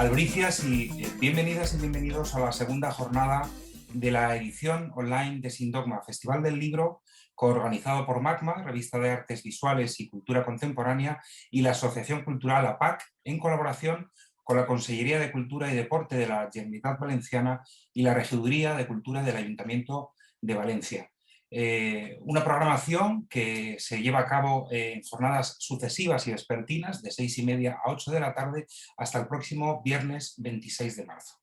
Albricias y bienvenidas y bienvenidos a la segunda jornada de la edición online de Sin Dogma, Festival del Libro, coorganizado por MACMA, Revista de Artes Visuales y Cultura Contemporánea, y la Asociación Cultural APAC, en colaboración con la Consellería de Cultura y Deporte de la Generalitat Valenciana y la Regiduría de Cultura del Ayuntamiento de Valencia. Una programación que se lleva a cabo en jornadas sucesivas y vespertinas de 6:30 a 8 de la tarde hasta el próximo viernes 26 de marzo.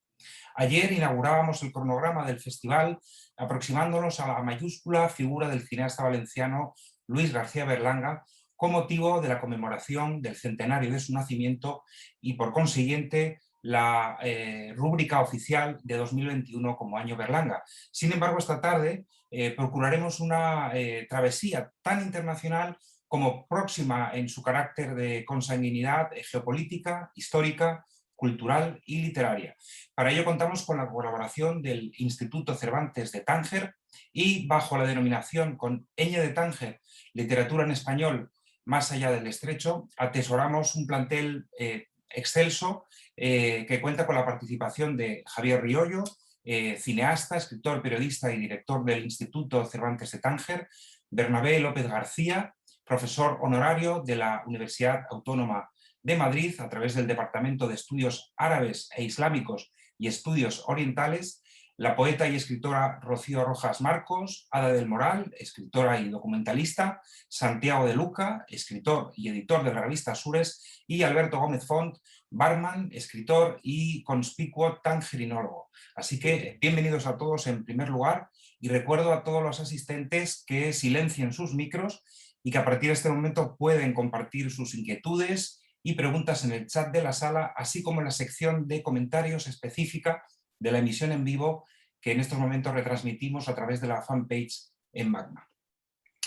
Ayer inaugurábamos el cronograma del festival aproximándonos a la mayúscula figura del cineasta valenciano Luis García Berlanga con motivo de la conmemoración del centenario de su nacimiento y por consiguiente la rúbrica oficial de 2021 como Año Berlanga. Sin embargo, esta tarde procuraremos una travesía tan internacional como próxima en su carácter de consanguinidad geopolítica, histórica, cultural y literaria. Para ello contamos con la colaboración del Instituto Cervantes de Tánger y bajo la denominación Con Ñ de Tánger, Literatura en Español más allá del Estrecho, atesoramos un plantel excelso que cuenta con la participación de Javier Riollo, cineasta, escritor, periodista y director del Instituto Cervantes de Tánger, Bernabé López García, profesor honorario de la Universidad Autónoma de Madrid a través del Departamento de Estudios Árabes e Islámicos y Estudios Orientales, la poeta y escritora Rocío Rojas Marcos, Ada del Moral, escritora y documentalista, Santiago de Luca, escritor y editor de la revista Sures, y Alberto Gómez Font, barman, escritor y conspicuo tangerinólogo. Así que bienvenidos a todos en primer lugar y recuerdo a todos los asistentes que silencien sus micros y que a partir de este momento pueden compartir sus inquietudes y preguntas en el chat de la sala, así como en la sección de comentarios específica de la emisión en vivo que en estos momentos retransmitimos a través de la fanpage en MACMA.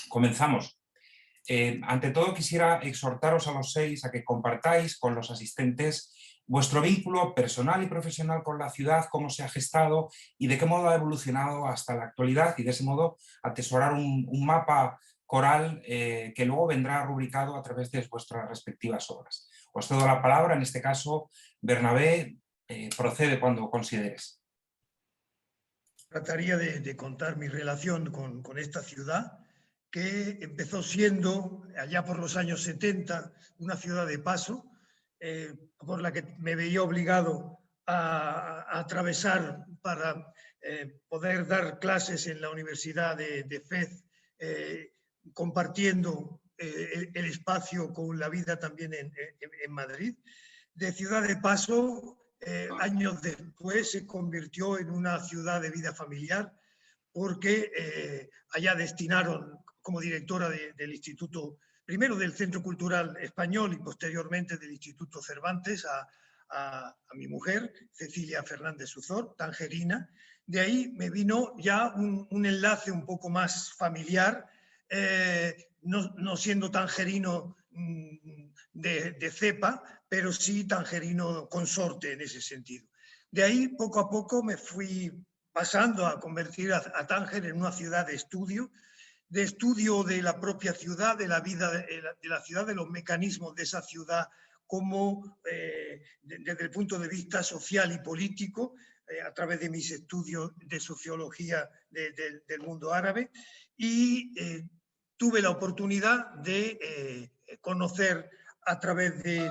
Comenzamos. Ante todo quisiera exhortaros a los 6 a que compartáis con los asistentes vuestro vínculo personal y profesional con la ciudad, cómo se ha gestado y de qué modo ha evolucionado hasta la actualidad, y de ese modo atesorar un mapa coral que luego vendrá rubricado a través de vuestras respectivas obras. Os cedo la palabra, en este caso, Bernabé, procede cuando consideres. Trataría de contar mi relación con esta ciudad, que empezó siendo, allá por los años 70, una ciudad de paso, por la que me veía obligado a atravesar para poder dar clases en la Universidad de Fez, compartiendo el espacio con la vida también en Madrid. De ciudad de paso, años después se convirtió en una ciudad de vida familiar, porque allá destinaron como directora del Instituto, primero del Centro Cultural Español y posteriormente del Instituto Cervantes, a mi mujer, Cecilia Fernández Suzor, tangerina. De ahí me vino ya un enlace un poco más familiar, no siendo tangerino de cepa, pero sí tangerino consorte en ese sentido. De ahí, poco a poco, me fui pasando a convertir a Tánger en una ciudad de estudio de la propia ciudad, de la vida de la ciudad, de los mecanismos de esa ciudad, como desde el punto de vista social y político, a través de mis estudios de sociología del mundo árabe, y tuve la oportunidad de conocer a través de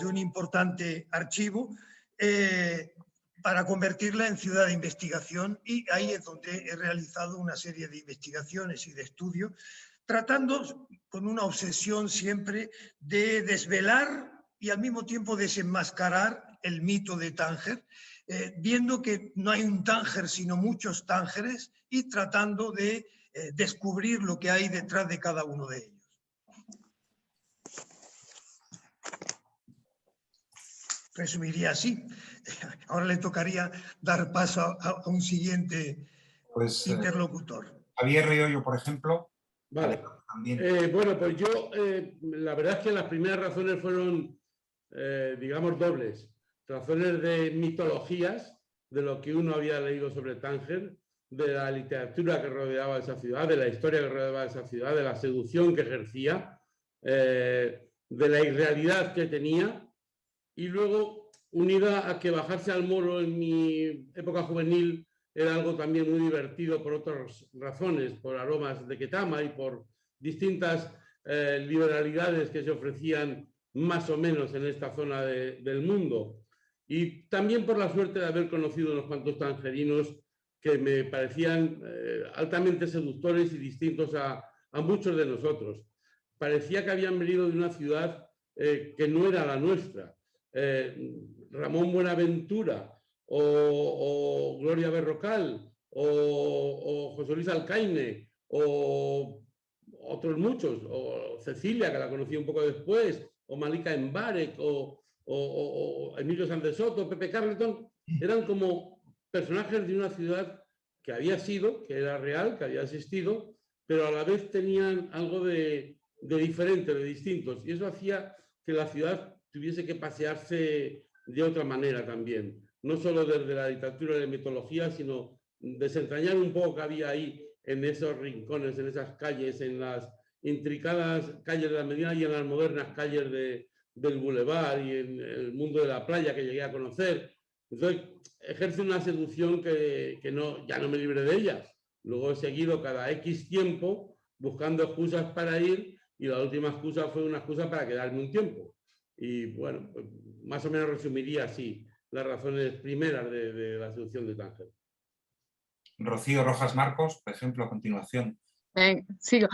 un importante archivo para convertirla en ciudad de investigación, y ahí es donde he realizado una serie de investigaciones y de estudios, tratando con una obsesión siempre de desvelar y al mismo tiempo desenmascarar el mito de Tánger, viendo que no hay un Tánger sino muchos Tángeres, y tratando de descubrir lo que hay detrás de cada uno de ellos. Resumiría así. Ahora le tocaría dar paso a un siguiente interlocutor. Javier Riollo, por ejemplo. Vale. Bueno, pues yo, la verdad es que las primeras razones fueron, digamos, dobles. Razones de mitologías, de lo que uno había leído sobre Tánger, de la literatura que rodeaba esa ciudad, de la historia que rodeaba esa ciudad, de la seducción que ejercía, de la irrealidad que tenía. Y luego unida a que bajarse al Moro en mi época juvenil era algo también muy divertido por otras razones, por aromas de Ketama y por distintas liberalidades que se ofrecían más o menos en esta zona del mundo. Y también por la suerte de haber conocido unos cuantos tangerinos que me parecían altamente seductores y distintos a muchos de nosotros. Parecía que habían venido de una ciudad que no era la nuestra. Ramón Buenaventura o Gloria Berrocal o José Luis Alcaine o otros muchos, o Cecilia, que la conocí un poco después, o Malika Mbarek o Emilio Sánchez Soto, Pepe Carleton, eran como personajes de una ciudad que había sido, que era real, que había existido, pero a la vez tenían algo de diferente, de distintos, y eso hacía que la ciudad tuviese que pasearse de otra manera también, no solo desde la literatura y la mitología, sino desentrañar un poco que había ahí en esos rincones, en esas calles, en las intricadas calles de la Medina y en las modernas calles del Boulevard y en el mundo de la playa que llegué a conocer. Entonces, ejerce una seducción que no, ya no me libre de ella. Luego he seguido cada X tiempo buscando excusas para ir y la última excusa fue una excusa para quedarme un tiempo. Y bueno, pues, más o menos resumiría así las razones primeras de la seducción de Tánger. Rocío Rojas Marcos, por ejemplo, a continuación. Sigo.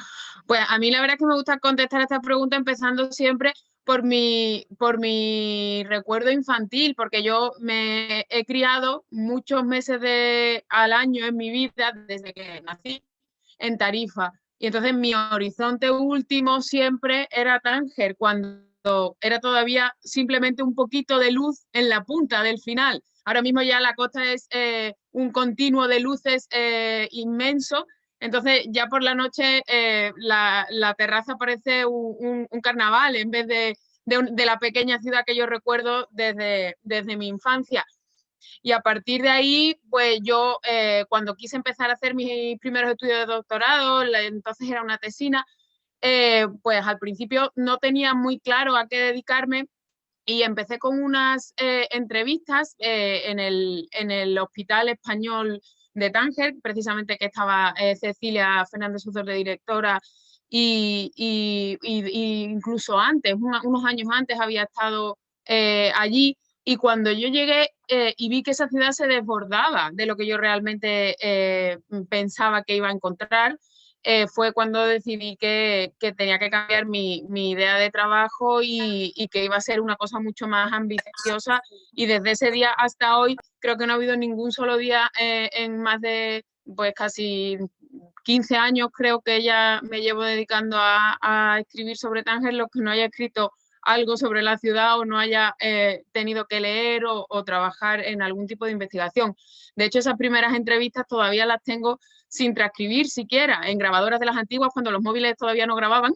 Pues a mí la verdad es que me gusta contestar esta pregunta empezando siempre por mi recuerdo infantil, porque yo me he criado muchos meses al año en mi vida, desde que nací, en Tarifa. Y entonces mi horizonte último siempre era Tánger, cuando era todavía simplemente un poquito de luz en la punta del final. Ahora mismo ya la costa es un continuo de luces inmenso. Entonces ya por la noche la terraza parece un carnaval en vez de la pequeña ciudad que yo recuerdo desde mi infancia. Y a partir de ahí, pues yo cuando quise empezar a hacer mis primeros estudios de doctorado, entonces era una tesina, pues al principio no tenía muy claro a qué dedicarme y empecé con unas entrevistas en el Hospital Español de Tánger, precisamente que estaba Cecilia Fernández Suzor de directora y incluso antes, unos años antes había estado allí. Y cuando yo llegué y vi que esa ciudad se desbordaba de lo que yo realmente pensaba que iba a encontrar, fue cuando decidí que tenía que cambiar mi idea de trabajo y que iba a ser una cosa mucho más ambiciosa. Y desde ese día hasta hoy creo que no ha habido ningún solo día en más de pues casi 15 años creo que ya me llevo dedicando a escribir sobre Tánger, los que no haya escrito algo sobre la ciudad o no haya tenido que leer o trabajar en algún tipo de investigación. De hecho, esas primeras entrevistas todavía las tengo sin transcribir siquiera, en grabadoras de las antiguas, cuando los móviles todavía no grababan,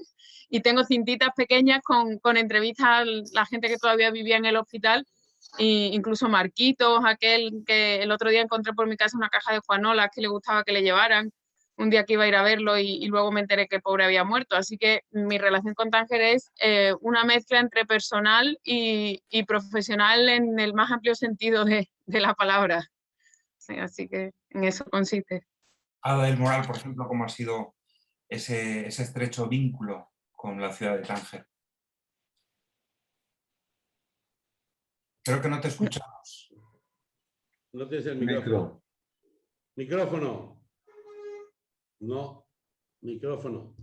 y tengo cintitas pequeñas con entrevistas a la gente que todavía vivía en el hospital, e incluso Marquitos, aquel que el otro día encontré por mi casa una caja de juanolas que le gustaba que le llevaran, un día que iba a ir a verlo y luego me enteré que el pobre había muerto. Así que mi relación con Tánger es una mezcla entre personal y profesional en el más amplio sentido de la palabra. Sí, así que en eso consiste. Ada del Moral, por ejemplo, ¿cómo ha sido ese estrecho vínculo con la ciudad de Tánger? Creo que no te escuchamos. No tienes el micrófono. Micrófono. No, micrófono.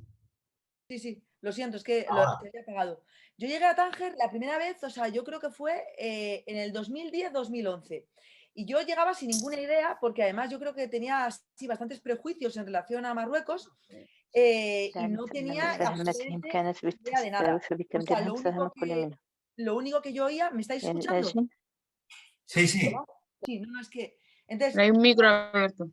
Sí, lo siento, es que lo había apagado. Yo llegué a Tánger la primera vez, o sea, yo creo que fue en el 2010-2011. Y yo llegaba sin ninguna idea, porque además yo creo que tenía sí, bastantes prejuicios en relación a Marruecos y no tenía absolutamente idea de nada. O sea, lo único que yo oía, ¿me estáis escuchando? Sí, sí. Sí, no, es que... Entonces, hay un micro abierto.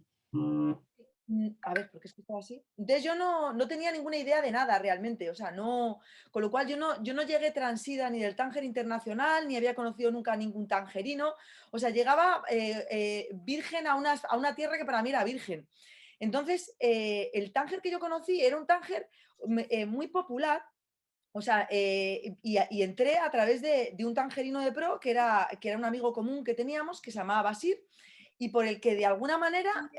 A ver, ¿por qué escuchaba así? Entonces yo no tenía ninguna idea de nada realmente, o sea, no, con lo cual yo no llegué transida ni del Tánger internacional, ni había conocido nunca a ningún tangerino, o sea, llegaba virgen a una tierra que para mí era virgen. Entonces, el Tánger que yo conocí era un Tánger muy popular, O sea, y entré a través de un tangerino de pro que era un amigo común que teníamos, que se llamaba Basir, y por el que de alguna manera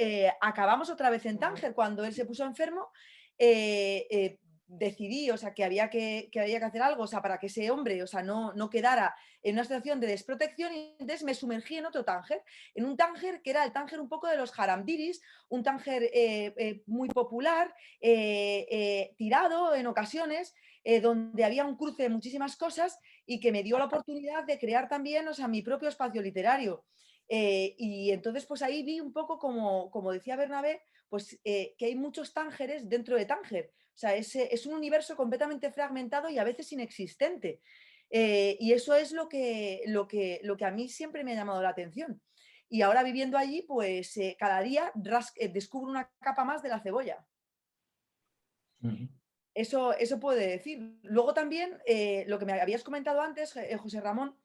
acabamos otra vez en Tánger. Cuando él se puso enfermo, decidí, o sea, que había que hacer algo, o sea, para que ese hombre, o sea, no quedara en una situación de desprotección, y entonces me sumergí en otro Tánger, en un Tánger que era el Tánger un poco de los Haramdiris, un Tánger muy popular, tirado en ocasiones, donde había un cruce de muchísimas cosas y que me dio la oportunidad de crear también, o sea, mi propio espacio literario. Y entonces, pues ahí vi un poco, como decía Bernabé, pues que hay muchos Tángeres dentro de Tánger. O sea, es un universo completamente fragmentado y a veces inexistente. Y eso es lo que a mí siempre me ha llamado la atención. Y ahora viviendo allí, pues cada día descubro una capa más de la cebolla. Eso puede decir. Luego también, lo que me habías comentado antes, José Ramón,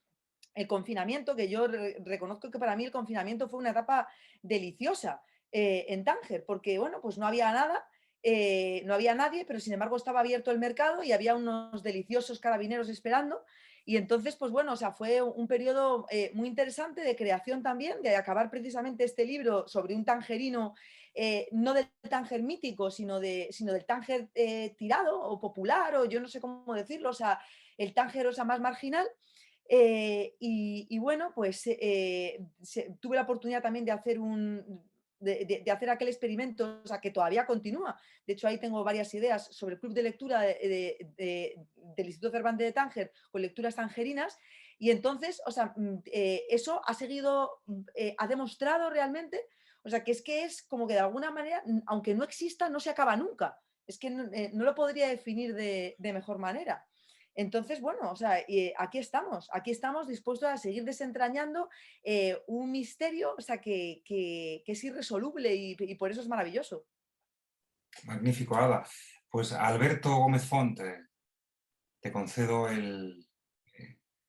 el confinamiento, que yo reconozco que para mí el confinamiento fue una etapa deliciosa en Tánger, porque bueno, pues no había nada, no había nadie, pero sin embargo estaba abierto el mercado y había unos deliciosos carabineros esperando. Y entonces, pues bueno, o sea, fue un periodo muy interesante de creación también, de acabar precisamente este libro sobre un tangerino, no del Tánger mítico, sino del Tánger tirado o popular, o yo no sé cómo decirlo, o sea, el Tánger, o sea, más marginal. Y bueno, pues tuve la oportunidad también de hacer de hacer aquel experimento, o sea, que todavía continúa. De hecho, ahí tengo varias ideas sobre el club de lectura del Instituto Cervantes de Tánger con lecturas tangerinas. Y entonces, o sea, eso ha seguido, ha demostrado realmente, o sea, que es como que de alguna manera, aunque no exista, no se acaba nunca. Es que no lo podría definir de mejor manera. Entonces, bueno, o sea, aquí estamos dispuestos a seguir desentrañando un misterio, o sea, que es irresoluble y por eso es maravilloso. Magnífico, Ada. Pues Alberto Gómez Font, te concedo el...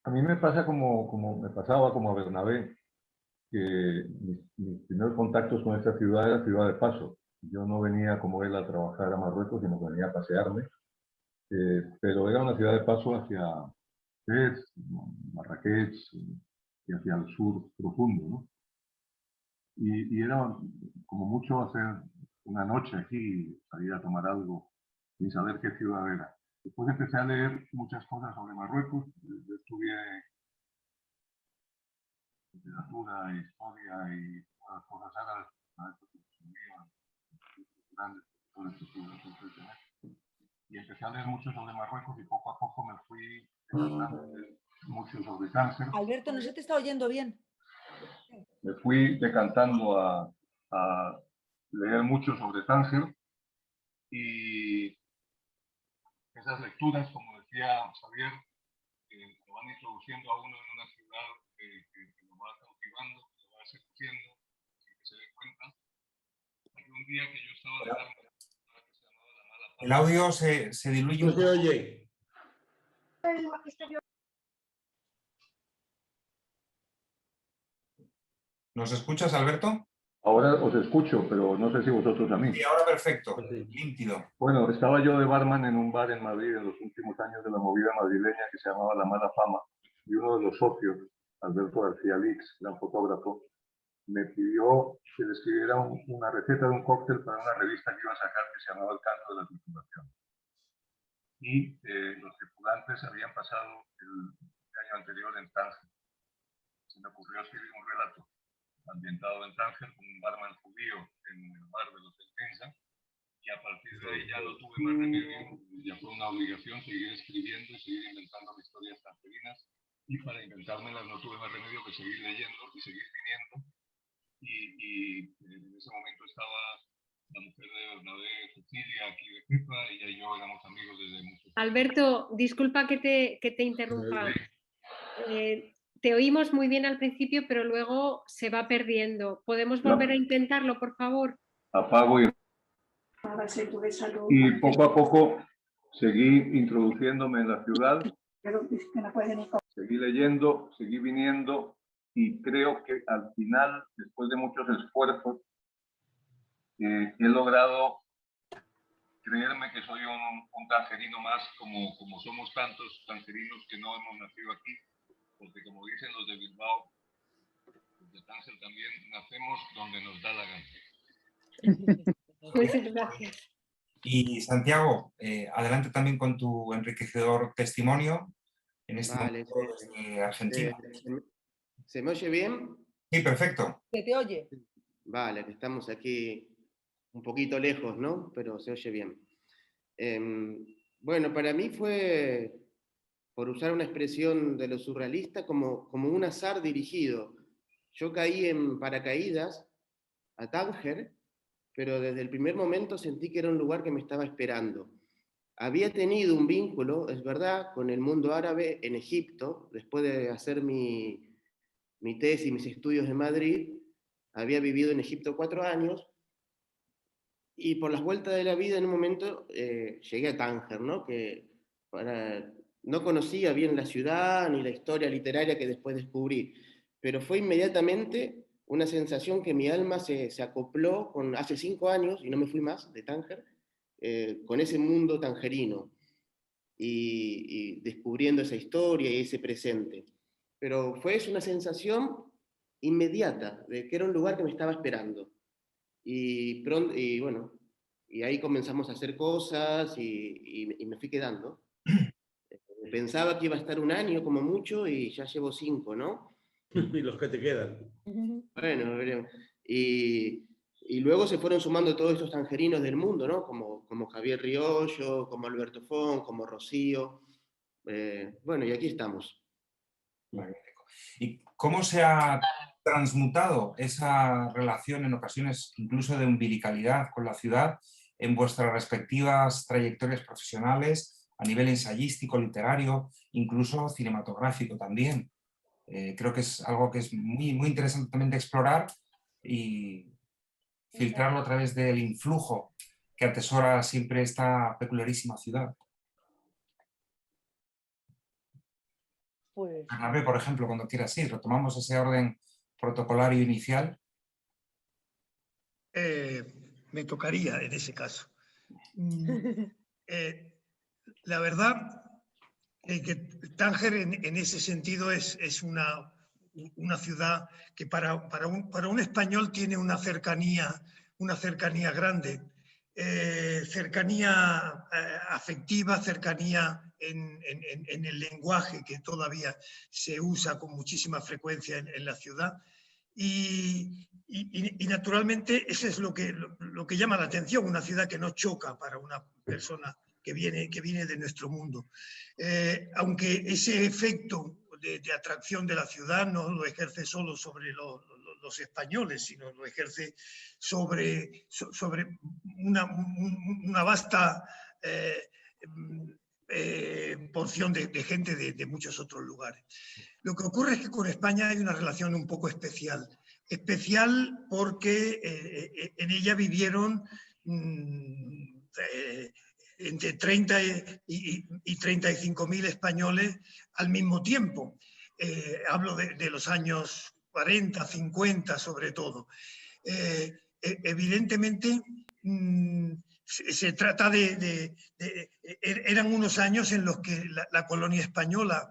A mí me pasa como me pasaba como a Bernabé, que mis primeros contactos con esta ciudad era ciudad de paso. Yo no venía como él a trabajar a Marruecos, sino que venía a pasearme. Pero era una ciudad de paso hacia Fez, Marrakech y hacia el sur profundo, ¿no? Y era como mucho hacer una noche aquí, salir a tomar algo sin saber qué ciudad era. Después empecé a leer muchas cosas sobre Marruecos. Yo estudié literatura, historia y todas las cosas árabes, y empecé a leer mucho sobre Marruecos y poco a poco me fui mucho sobre Tánger. Alberto, no se te está oyendo bien. Me fui decantando a leer mucho sobre Tánger y esas lecturas, como decía Xavier, lo van introduciendo a uno en una ciudad que lo va cautivando, que lo va seduciendo, sin que se dé cuenta. Hay un día que yo estaba de Tánger, el audio se diluye un poco. No se oye. ¿Nos escuchas, Alberto? Ahora os escucho, pero no sé si vosotros a mí. Sí, ahora perfecto, límpido. Bueno, estaba yo de barman en un bar en Madrid en los últimos años de la movida madrileña que se llamaba La Mala Fama, y uno de los socios, Alberto García Lix, gran fotógrafo, me pidió que le escribiera una receta de un cóctel para una revista que iba a sacar que se llamaba El Canto de la Tripulación. Y los tripulantes habían pasado el año anterior en Tánger. Se me ocurrió escribir un relato ambientado en Tánger con un barman judío en el bar de los Elkensa, y a partir de ahí ya no tuve más remedio, ya fue una obligación seguir escribiendo y seguir inventando historias tangerinas, y para inventármelas no tuve más remedio que seguir leyendo y seguir viniendo, y en ese momento estaba la mujer de Bernabé, Cecilia, aquí de Pepa, ella y yo éramos amigos desde muchos años. Alberto, disculpa que te interrumpa. Te oímos muy bien al principio, pero luego se va perdiendo. ¿Podemos volver a intentarlo, por favor? Apago y poco a poco seguí introduciéndome en la ciudad, seguí leyendo, seguí viniendo, y creo que al final, después de muchos esfuerzos, he logrado creerme que soy un tangerino más, como somos tantos tangerinos que no hemos nacido aquí, porque como dicen los de Bilbao, los de Tánger también, nacemos donde nos da la gana. Muchas gracias. Y Santiago, adelante también con tu enriquecedor testimonio en este momento desde Argentina. ¿Se me oye bien? Sí, perfecto. ¿Se te oye? Vale, que estamos aquí un poquito lejos, ¿no? Pero se oye bien. Bueno, para mí fue, por usar una expresión de lo surrealista, como un azar dirigido. Yo caí en paracaídas a Tánger, pero desde el primer momento sentí que era un lugar que me estaba esperando. Había tenido un vínculo, es verdad, con el mundo árabe en Egipto, después de hacer mi tesis y mis estudios en Madrid. Había vivido en Egipto 4 años, y por las vueltas de la vida en un momento llegué a Tánger, ¿no? No conocía bien la ciudad ni la historia literaria que después descubrí, pero fue inmediatamente una sensación que mi alma se acopló hace 5 años, y no me fui más de Tánger, con ese mundo tangerino, y descubriendo esa historia y ese presente. Pero fue una sensación inmediata de que era un lugar que me estaba esperando. Y bueno, y ahí comenzamos a hacer cosas y me fui quedando. Pensaba que iba a estar 1 año como mucho y ya llevo 5, ¿no? Y los que te quedan. Bueno, y luego se fueron sumando todos estos tangerinos del mundo, ¿no? Como Javier Riollo, como Alberto Fon, como Rocío. Bueno, y aquí estamos. Magnífico. ¿Y cómo se ha transmutado esa relación, en ocasiones incluso de umbilicalidad con la ciudad, en vuestras respectivas trayectorias profesionales a nivel ensayístico, literario, incluso cinematográfico también? Creo que es algo que es muy, muy interesante también de explorar y filtrarlo a través del influjo que atesora siempre esta peculiarísima ciudad. Pues... Bernabé, por ejemplo, cuando quieras ir, retomamos ese orden protocolario inicial. Me tocaría en ese caso. La verdad que Tánger en ese sentido es una ciudad que para un español tiene una cercanía grande, cercanía afectiva, cercanía en el lenguaje que todavía se usa con muchísima frecuencia en la ciudad. Y naturalmente eso es lo que llama la atención, una ciudad que no choca para una persona que viene de nuestro mundo. Aunque ese efecto de atracción de la ciudad no lo ejerce solo sobre los españoles, sino lo ejerce sobre una vasta porción de gente de muchos otros lugares. Lo que ocurre es que con España hay una relación un poco especial porque en ella vivieron entre 30 y 35.000 españoles al mismo tiempo. Hablo de los años 40, 50 sobre todo. Evidentemente se trata eran unos años en los que la colonia española,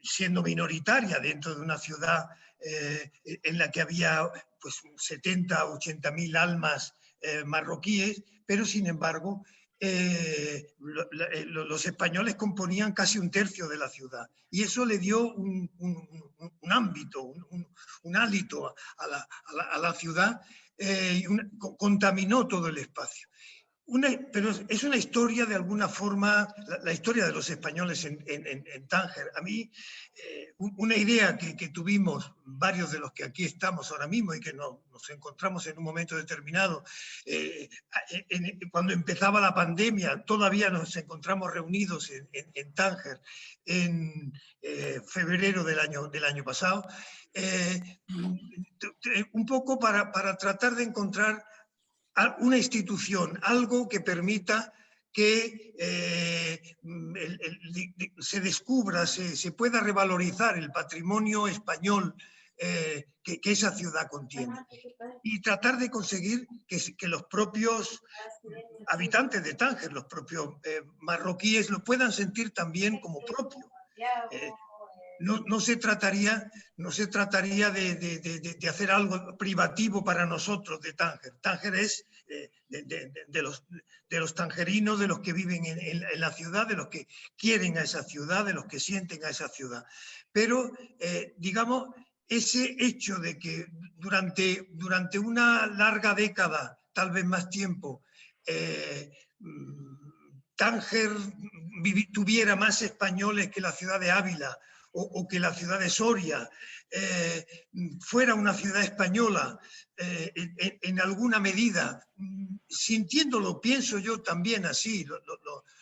siendo minoritaria dentro de una ciudad en la que había pues 70 o 80.000 almas marroquíes, pero sin embargo los españoles componían casi 1/3 de la ciudad, y eso le dio un ámbito, un hálito a la ciudad, y contaminó todo el espacio. Pero es una historia de alguna forma, la historia de los españoles en Tánger. A mí, una idea que tuvimos varios de los que aquí estamos ahora mismo y que nos encontramos en un momento determinado, cuando empezaba la pandemia, todavía nos encontramos reunidos en Tánger en febrero del año pasado, un poco para tratar de encontrar una institución, algo que permita que se descubra, se pueda revalorizar el patrimonio español que esa ciudad contiene. Y tratar de conseguir que los propios habitantes de Tánger, los propios marroquíes, lo puedan sentir también como propio. No se trataría de hacer algo privativo para nosotros de Tánger. Tánger es de los tangerinos, de los que viven en la ciudad, de los que quieren a esa ciudad, de los que sienten a esa ciudad. Pero, digamos, ese hecho de que durante una larga década, tal vez más tiempo, Tánger tuviera más españoles que la ciudad de Ávila, o que la ciudad de Soria fuera una ciudad española en alguna medida, sintiéndolo, pienso yo también así,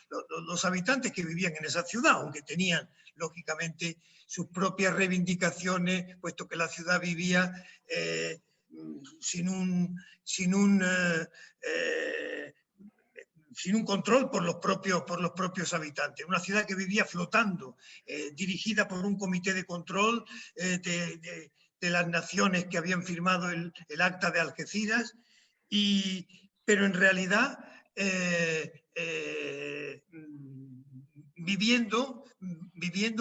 los habitantes que vivían en esa ciudad, aunque tenían lógicamente sus propias reivindicaciones, puesto que la ciudad vivía sin un control por los propios habitantes. Una ciudad que vivía flotando, dirigida por un comité de control de las naciones que habían firmado el Acta de Algeciras, pero en realidad viviendo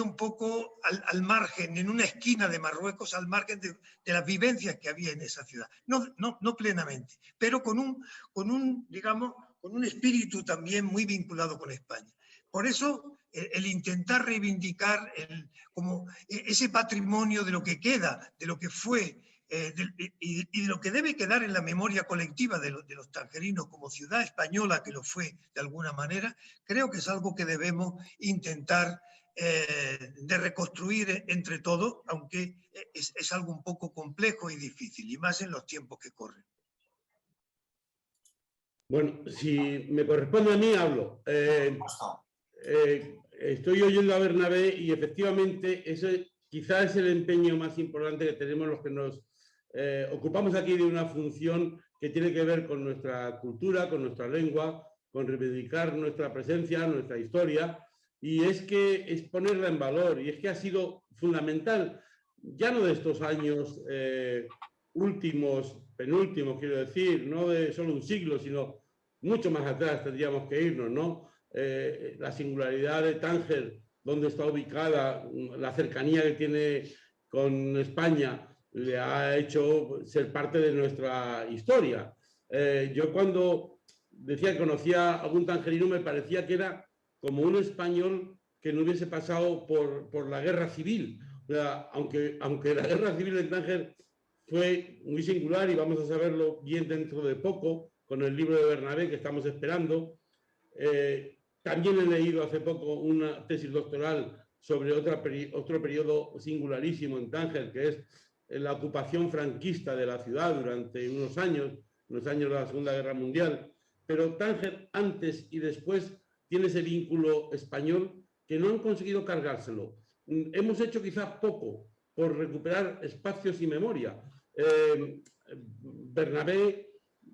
un poco al margen, en una esquina de Marruecos, al margen de las vivencias que había en esa ciudad. No plenamente, pero con un espíritu también muy vinculado con España. Por eso, el intentar reivindicar como ese patrimonio de lo que queda, de lo que fue y de lo que debe quedar en la memoria colectiva de los tangerinos como ciudad española que lo fue de alguna manera, creo que es algo que debemos intentar de reconstruir entre todos, aunque es algo un poco complejo y difícil, y más en los tiempos que corren. Bueno, si me corresponde a mí, hablo. Estoy oyendo a Bernabé y efectivamente ese quizás es el empeño más importante que tenemos los que nos ocupamos aquí de una función que tiene que ver con nuestra cultura, con nuestra lengua, con reivindicar nuestra presencia, nuestra historia, y es ponerla en valor, y es que ha sido fundamental, ya no de estos años penúltimos, quiero decir, no de solo un siglo, sino mucho más atrás tendríamos que irnos, ¿no? La singularidad de Tánger, donde está ubicada, la cercanía que tiene con España, le ha hecho ser parte de nuestra historia. Yo cuando decía que conocía a algún tangerino me parecía que era como un español que no hubiese pasado por la guerra civil. O sea, aunque la guerra civil en Tánger fue muy singular y vamos a saberlo bien dentro de poco con el libro de Bernabé que estamos esperando. También he leído hace poco una tesis doctoral sobre otro periodo singularísimo en Tánger, que es la ocupación franquista de la ciudad durante unos años de la Segunda Guerra Mundial. Pero Tánger, antes y después, tiene ese vínculo español que no han conseguido cargárselo. Hemos hecho quizás poco por recuperar espacios y memoria. Bernabé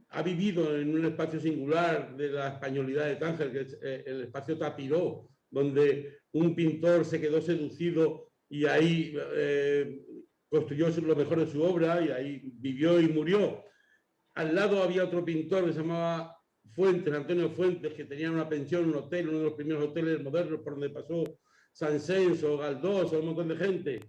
ha vivido en un espacio singular de la españolidad de Tánger, que es el espacio Tapiró, donde un pintor se quedó seducido y ahí construyó lo mejor de su obra y ahí vivió y murió. Al lado había otro pintor que se llamaba Fuentes, Antonio Fuentes, que tenía una pensión, un hotel, uno de los primeros hoteles modernos por donde pasó Sansens o Galdós o un montón de gente.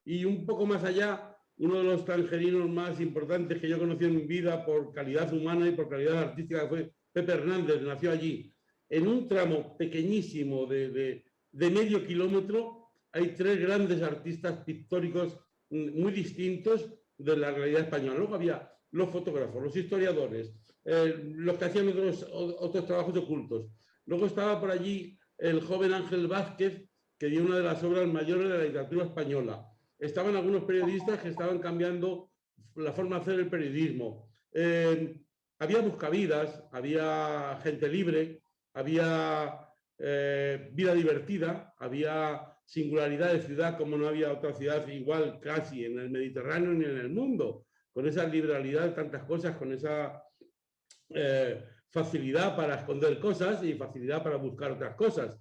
Y un poco más allá, uno de los tangerinos más importantes que yo conocí en mi vida por calidad humana y por calidad artística fue Pepe Hernández, nació allí. En un tramo pequeñísimo de medio kilómetro hay tres grandes artistas pictóricos muy distintos de la realidad española. Luego había los fotógrafos, los historiadores, los que hacían otros trabajos ocultos. Luego estaba por allí el joven Ángel Vázquez, que dio una de las obras mayores de la literatura española. Estaban algunos periodistas que estaban cambiando la forma de hacer el periodismo. Había buscavidas, había gente libre, había vida divertida, había singularidad de ciudad como no había otra ciudad igual casi en el Mediterráneo ni en el mundo, con esa liberalidad de tantas cosas, con esa facilidad para esconder cosas y facilidad para buscar otras cosas.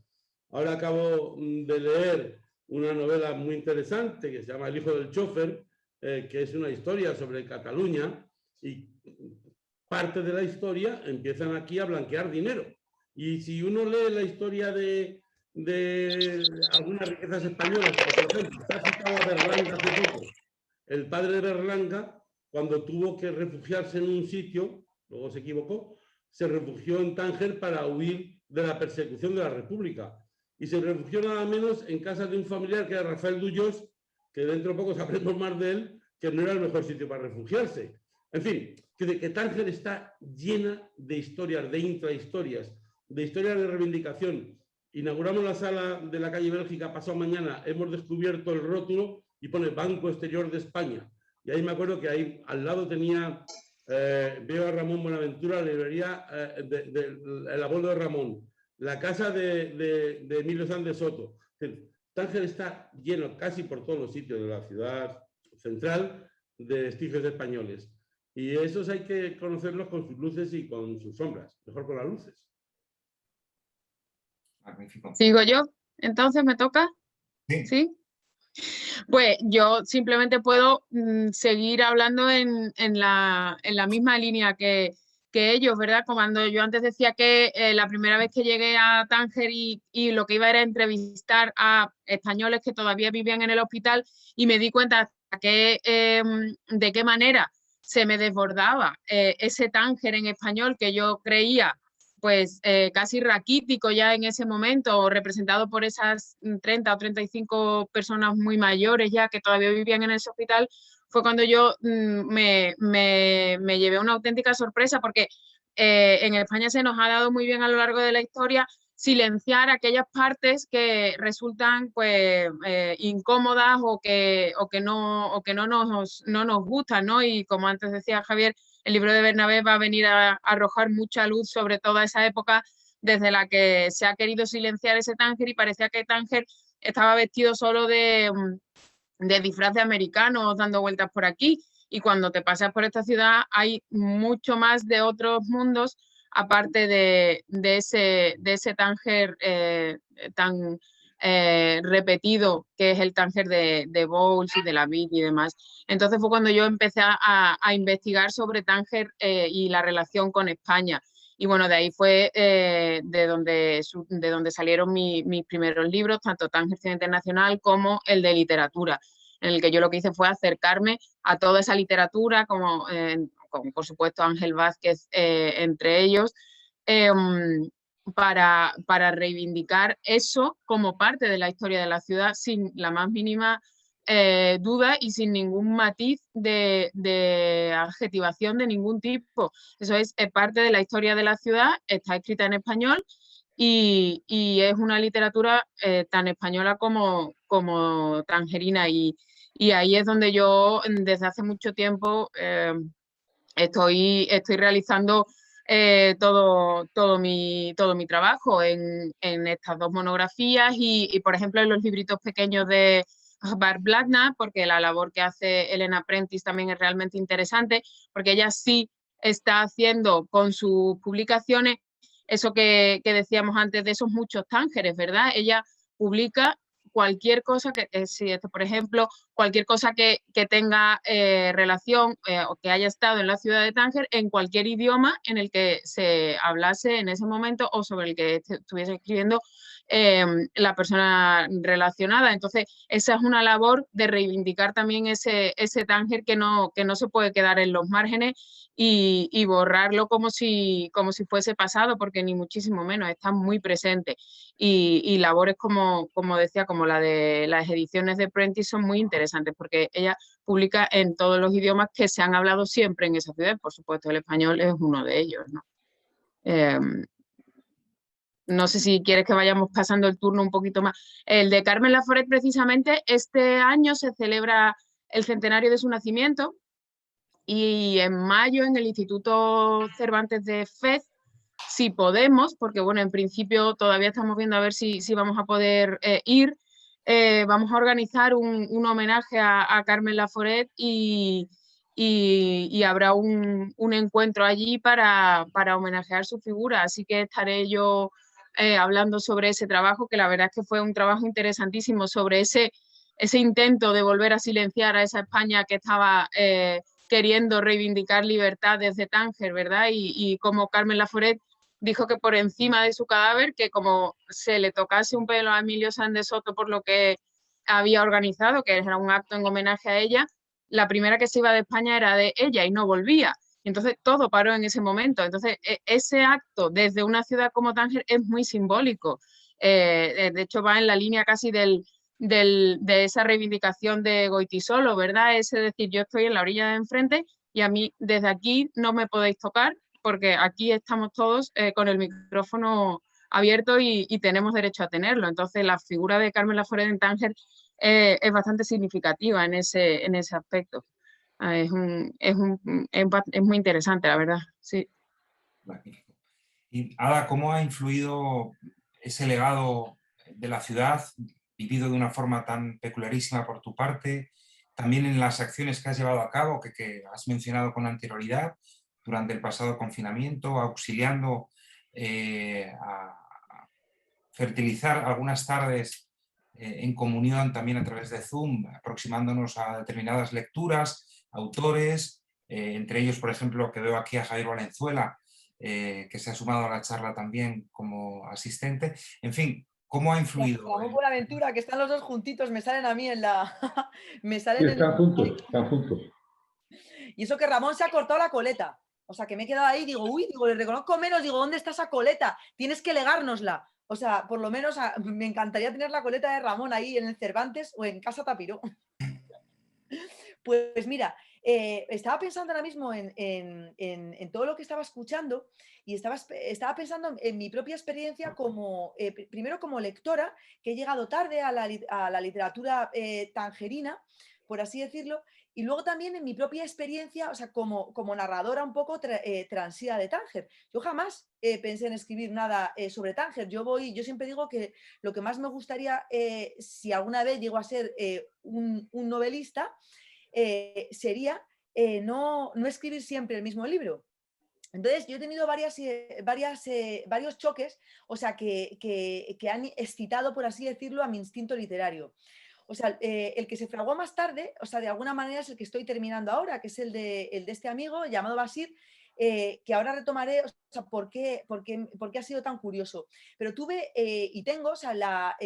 Ahora acabo de leer una novela muy interesante que se llama El hijo del chofer, que es una historia sobre Cataluña, y parte de la historia empiezan aquí a blanquear dinero. Y si uno lee la historia de algunas riquezas españolas, por ejemplo, se ha citado a Berlanga hace poco. El padre de Berlanga, cuando tuvo que refugiarse en un sitio, luego se equivocó, se refugió en Tánger para huir de la persecución de la República. Y se refugió nada menos en casa de un familiar que era Rafael Duyos, que dentro de poco sabremos más de él, que no era el mejor sitio para refugiarse. En fin, que Tánger está llena de historias, de intrahistorias, de historias de reivindicación. Inauguramos la sala de la calle Bélgica pasado mañana, hemos descubierto el rótulo y pone Banco Exterior de España. Y ahí me acuerdo que ahí al lado tenía, veo a Ramón Buenaventura, la librería el abuelo de Ramón, la casa de Emilio Sanz de Soto. Tánger está lleno casi por todos los sitios de la ciudad central de vestigios españoles. Y esos hay que conocerlos con sus luces y con sus sombras, mejor con las luces. Magnífico. ¿Sigo yo? Entonces, ¿me toca? Sí. ¿Sí? Pues yo simplemente puedo seguir hablando en la misma línea que ellos, ¿verdad? Cuando yo antes decía que la primera vez que llegué a Tánger y lo que iba era entrevistar a españoles que todavía vivían en el hospital, y me di cuenta de qué manera se me desbordaba ese Tánger en español que yo creía pues casi raquítico ya en ese momento, representado por esas 30 o 35 personas muy mayores ya que todavía vivían en ese hospital, fue cuando yo me llevé una auténtica sorpresa, porque en España se nos ha dado muy bien a lo largo de la historia silenciar aquellas partes que resultan pues incómodas o que no nos gustan, ¿no? Y como antes decía Javier, el libro de Bernabé va a venir a arrojar mucha luz sobre toda esa época desde la que se ha querido silenciar ese Tánger, y parecía que Tánger estaba vestido solo de disfraz de americanos dando vueltas por aquí, y cuando te pasas por esta ciudad hay mucho más de otros mundos aparte de ese Tánger tan repetido, que es el Tánger de Bowles y de la Vid y demás. Entonces fue cuando yo empecé a investigar sobre Tánger y la relación con España. Y bueno, de ahí fue de donde salieron mis primeros libros, tanto Tánger Ciudad Internacional como el de literatura, en el que yo lo que hice fue acercarme a toda esa literatura, como por supuesto Ángel Vázquez entre ellos, para reivindicar eso como parte de la historia de la ciudad sin la más mínima duda y sin ningún matiz de adjetivación de ningún tipo. Eso es parte de la historia de la ciudad, está escrita en español y es una literatura tan española como tangerina, y ahí es donde yo desde hace mucho tiempo estoy realizando todo mi trabajo en estas dos monografías y, por ejemplo, en los libritos pequeños de Bar Blatna, porque la labor que hace Elena Prentice también es realmente interesante, porque ella sí está haciendo con sus publicaciones eso que decíamos antes de esos muchos Tángeres, ¿verdad? Ella publica cualquier cosa por ejemplo, cualquier cosa que tenga relación o que haya estado en la ciudad de Tánger en cualquier idioma en el que se hablase en ese momento o sobre el que estuviese escribiendo la persona relacionada. Entonces, esa es una labor de reivindicar también ese Tánger que no se puede quedar en los márgenes y borrarlo como si fuese pasado, porque ni muchísimo menos, está muy presente. Y labores como decía, como la de las ediciones de Prentice son muy interesantes, porque ella publica en todos los idiomas que se han hablado siempre en esa ciudad. Por supuesto, el español es uno de ellos, ¿no? No sé si quieres que vayamos pasando el turno un poquito más. El de Carmen Laforet, precisamente, este año se celebra el centenario de su nacimiento, y en mayo en el Instituto Cervantes de Fez, si podemos, porque bueno, en principio todavía estamos viendo a ver si vamos a poder ir, vamos a organizar un homenaje a Carmen Laforet y habrá un encuentro allí para homenajear su figura. Así que estaré yo hablando sobre ese trabajo, que la verdad es que fue un trabajo interesantísimo, sobre ese ese intento de volver a silenciar a esa España que estaba queriendo reivindicar libertad desde Tánger, ¿verdad? Y como Carmen Laforet dijo que por encima de su cadáver, que como se le tocase un pelo a Emilio Sáenz de Soto por lo que había organizado, que era un acto en homenaje a ella, la primera que se iba de España era de ella y no volvía. Entonces todo paró en ese momento. Entonces ese acto desde una ciudad como Tánger es muy simbólico. De hecho va en la línea casi de esa reivindicación de Goytisolo, ¿verdad? Es decir, yo estoy en la orilla de enfrente y a mí desde aquí no me podéis tocar porque aquí estamos todos con el micrófono abierto y tenemos derecho a tenerlo. Entonces la figura de Carmen Laforet en Tánger es bastante significativa en ese aspecto. Es muy interesante, la verdad, sí. Magnífico. Y Ada, ¿cómo ha influido ese legado de la ciudad, vivido de una forma tan peculiarísima por tu parte, también en las acciones que has llevado a cabo, que has mencionado con anterioridad, durante el pasado confinamiento, auxiliando a fertilizar algunas tardes en comunión también a través de Zoom, aproximándonos a determinadas lecturas, autores, entre ellos, por ejemplo, que veo aquí a Javier Valenzuela, que se ha sumado a la charla también como asistente. En fin, ¿cómo ha influido? Ramón Buenaventura, que están los dos juntitos, me salen a mí en la... me salen están juntos, están juntos. Y eso que Ramón se ha cortado la coleta. O sea, que me he quedado ahí, digo, uy, digo, le reconozco menos, digo, ¿dónde está esa coleta? Tienes que legárnosla. O sea, por lo menos me encantaría tener la coleta de Ramón ahí en el Cervantes o en Casa Tapiró. Pues mira, estaba pensando ahora mismo en todo lo que estaba escuchando y estaba pensando en mi propia experiencia como, primero como lectora, que he llegado tarde a la literatura tangerina, por así decirlo, y luego también en mi propia experiencia, o sea, como narradora un poco transida de Tánger. Yo jamás pensé en escribir nada sobre Tánger. Yo siempre digo que lo que más me gustaría, si alguna vez llego a ser un novelista, sería no escribir siempre el mismo libro. Entonces, yo he tenido varios choques, o sea, que han excitado, por así decirlo, a mi instinto literario. O sea, el que se fraguó más tarde, o sea, de alguna manera es el que estoy terminando ahora, que es el de este amigo llamado Basir, que ahora retomaré, o sea, por qué ha sido tan curioso. Pero tuve y tengo, o sea,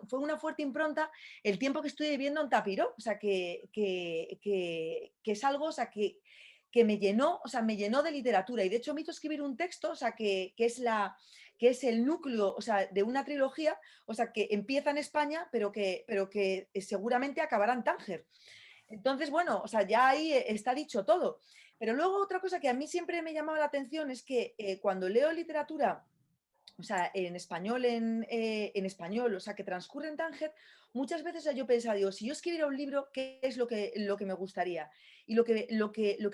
fue una fuerte impronta el tiempo que estuve viviendo en Tapiró, o sea, que es algo, o sea, que me llenó, o sea, me llenó de literatura y de hecho me hizo escribir un texto, o sea, que es el núcleo, o sea, de una trilogía, o sea, que empieza en España, pero que seguramente acabará en Tánger. Entonces, bueno, o sea, ya ahí está dicho todo. Pero luego otra cosa que a mí siempre me llamaba la atención es que cuando leo literatura, o sea, en español, o sea, que transcurre en Tánger, muchas veces yo pensaba, digo, si yo escribiera un libro, ¿qué es lo que me gustaría? Y lo que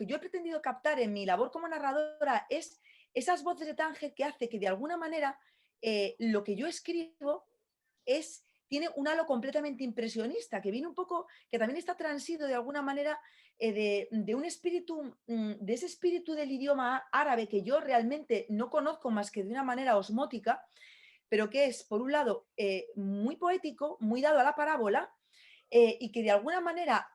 yo he pretendido captar en mi labor como narradora es esas voces de Tánger que hace que de alguna manera lo que yo escribo tiene un halo completamente impresionista, que viene un poco, que también está transido de alguna manera de un espíritu, de ese espíritu del idioma árabe que yo realmente no conozco más que de una manera osmótica, pero que es, por un lado, muy poético, muy dado a la parábola, y que de alguna manera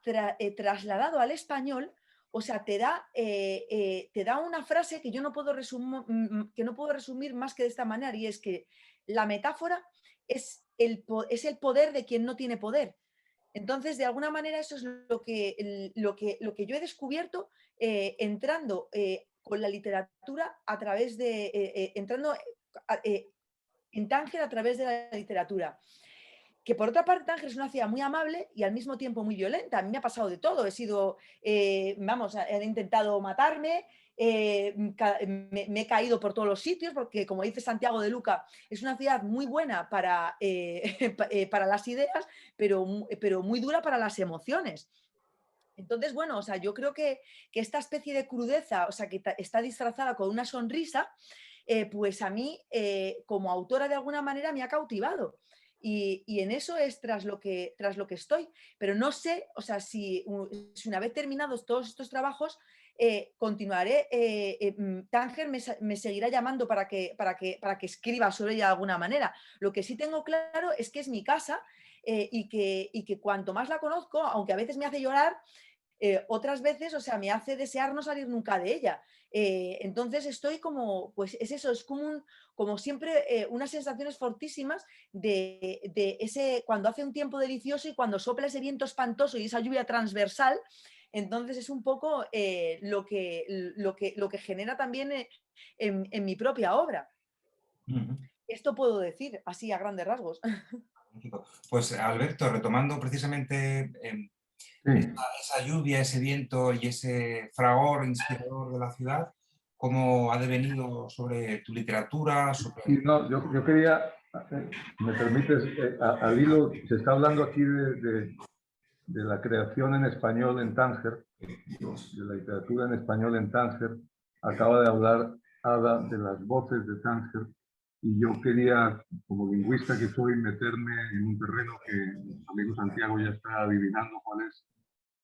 trasladado al español, o sea, te da una frase que yo no puedo resumir más que de esta manera, y es que la metáfora es el poder de quien no tiene poder. Entonces, de alguna manera, eso es lo que yo he descubierto entrando con la literatura a través de, entrando en Tánger a través de la literatura. Que por otra parte Tánger es una ciudad muy amable y al mismo tiempo muy violenta. A mí me ha pasado de todo. He sido, han intentado matarme, me he caído por todos los sitios porque, como dice Santiago de Luca, es una ciudad muy buena para las ideas, pero muy dura para las emociones. Entonces, bueno, o sea, yo creo que esta especie de crudeza, o sea, que está disfrazada con una sonrisa, pues a mí, como autora de alguna manera, me ha cautivado. Y en eso es tras lo que estoy. Pero no sé, o sea, si una vez terminados todos estos trabajos, continuaré, Tánger me seguirá llamando para que escriba sobre ella de alguna manera. Lo que sí tengo claro es que es mi casa y que cuanto más la conozco, aunque a veces me hace llorar, otras veces, o sea, me hace desear no salir nunca de ella. Entonces estoy como, pues es eso, es como siempre unas sensaciones fortísimas de ese, cuando hace un tiempo delicioso y cuando sopla ese viento espantoso y esa lluvia transversal. Entonces es un poco lo que genera también en mi propia obra. Esto puedo decir así a grandes rasgos. Pues Alberto, retomando precisamente esa lluvia, ese viento y ese fragor inspirador de la ciudad, ¿cómo ha devenido sobre tu literatura? Sobre... Sí, no, yo quería, me permites, al hilo, se está hablando aquí de la creación en español en Tánger, de la literatura en español en Tánger. Acaba de hablar Ada de las voces de Tánger, y yo quería, como lingüista que soy, meterme en un terreno que mi amigo Santiago ya está adivinando cuál es.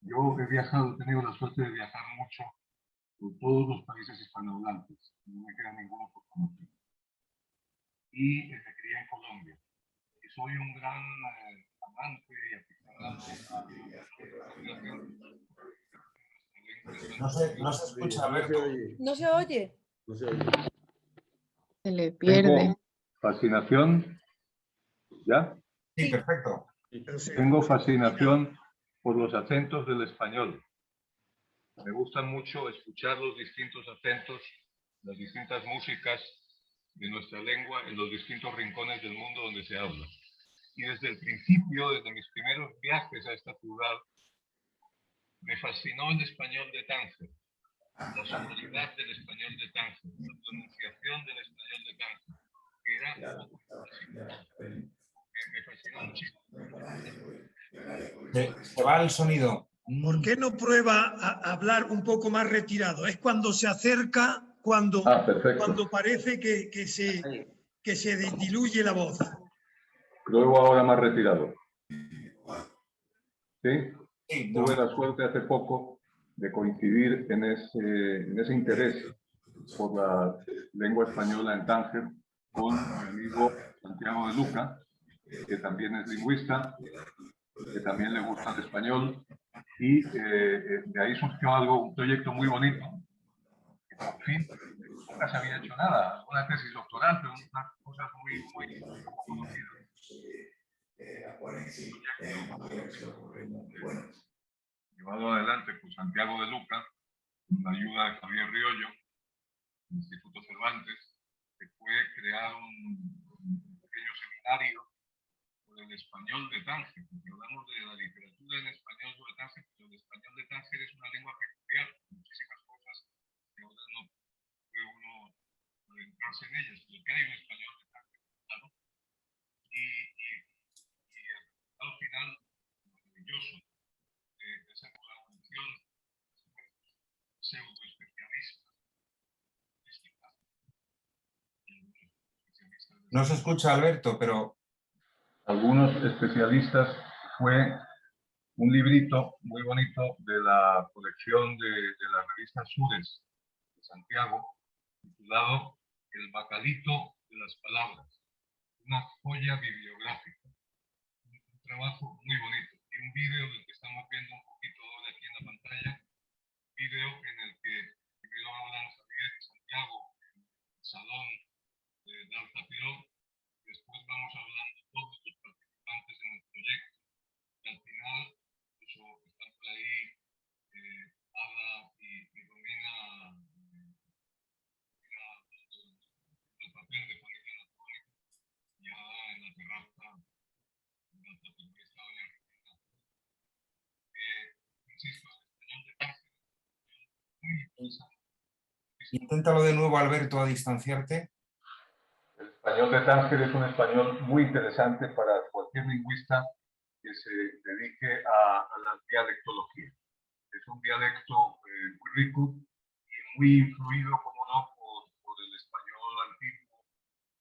Yo he viajado, he tenido la suerte de viajar mucho por todos los países hispanohablantes, no me queda ninguno por conocer. Y me crié en Colombia. Y soy un gran amante y aficionado. No se escucha, Alberto. ¿No se oye? No se oye. Se le pierde. Tengo fascinación, ¿ya? Sí, perfecto. Tengo fascinación por los acentos del español. Me gusta mucho escuchar los distintos acentos, las distintas músicas de nuestra lengua en los distintos rincones del mundo donde se habla. Y desde el principio, desde mis primeros viajes a esta ciudad, me fascinó el español de Tánger, la sonoridad del español de Tánger, la pronunciación del español de Tánger, que era me fascinó muchísimo. Se va el sonido. ¿Por qué no prueba a hablar un poco más retirado? Es cuando se acerca, cuando parece que se diluye la voz. Luego ahora más retirado. ¿Sí? Sí, tuve la suerte hace poco de coincidir en ese interés por la lengua española en Tánger con mi amigo Santiago de Luca, que también es lingüista, que también le gusta el español, y de ahí surgió un proyecto muy bonito, que por fin nunca se había hecho nada, una tesis doctoral, pero unas cosas muy conocidas. Llevado adelante por Santiago de Luca, con la ayuda de Javier Riollo, del Instituto Cervantes, que fue crear un pequeño seminario por el español de Tánger, porque hablamos de la literatura en español sobre Tánger, pero el español de Tánger es una lengua peculiar, muchísimas cosas que ahora no puede uno adentrarse en ellas, pero que hay un español de Tánger, claro. Y el resultado final, maravilloso, de esa colaboración pseudo-especialistas. No se escucha, Alberto, pero... Algunos especialistas fue un librito muy bonito de la colección de la revista Sures de Santiago, titulado El bacalito de las palabras, una joya bibliográfica, un trabajo muy bonito, y un vídeo del que estamos viendo un poquito ahora aquí en la pantalla, vídeo en el que primero hablan Javier y Santiago en el salón de Danza Pirón, después vamos hablando todos los participantes en el proyecto, y al final, eso están por ahí, Ada y Romina, el papel de Juanita Natólico, y Ada en la terraza, en Danza Pirón, que estaba en Argentina. Insisto, el español de Tánger es muy interesante. Inténtalo de nuevo, Alberto, a distanciarte. El español de Tánger es un español muy interesante para cualquier lingüista que se dedique a la dialectología. Es un dialecto muy rico y muy influido, como no, por el español antiguo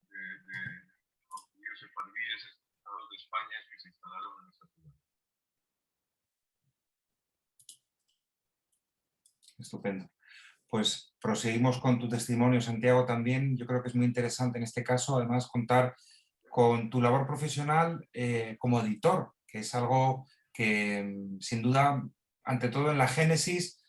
de los judíos sefardíes expulsados de España que se instalaron en esta ciudad. Estupendo. Pues proseguimos con tu testimonio, Santiago, también. Yo creo que es muy interesante en este caso, además, contar con tu labor profesional como editor, que es algo que sin duda, ante todo en la génesis,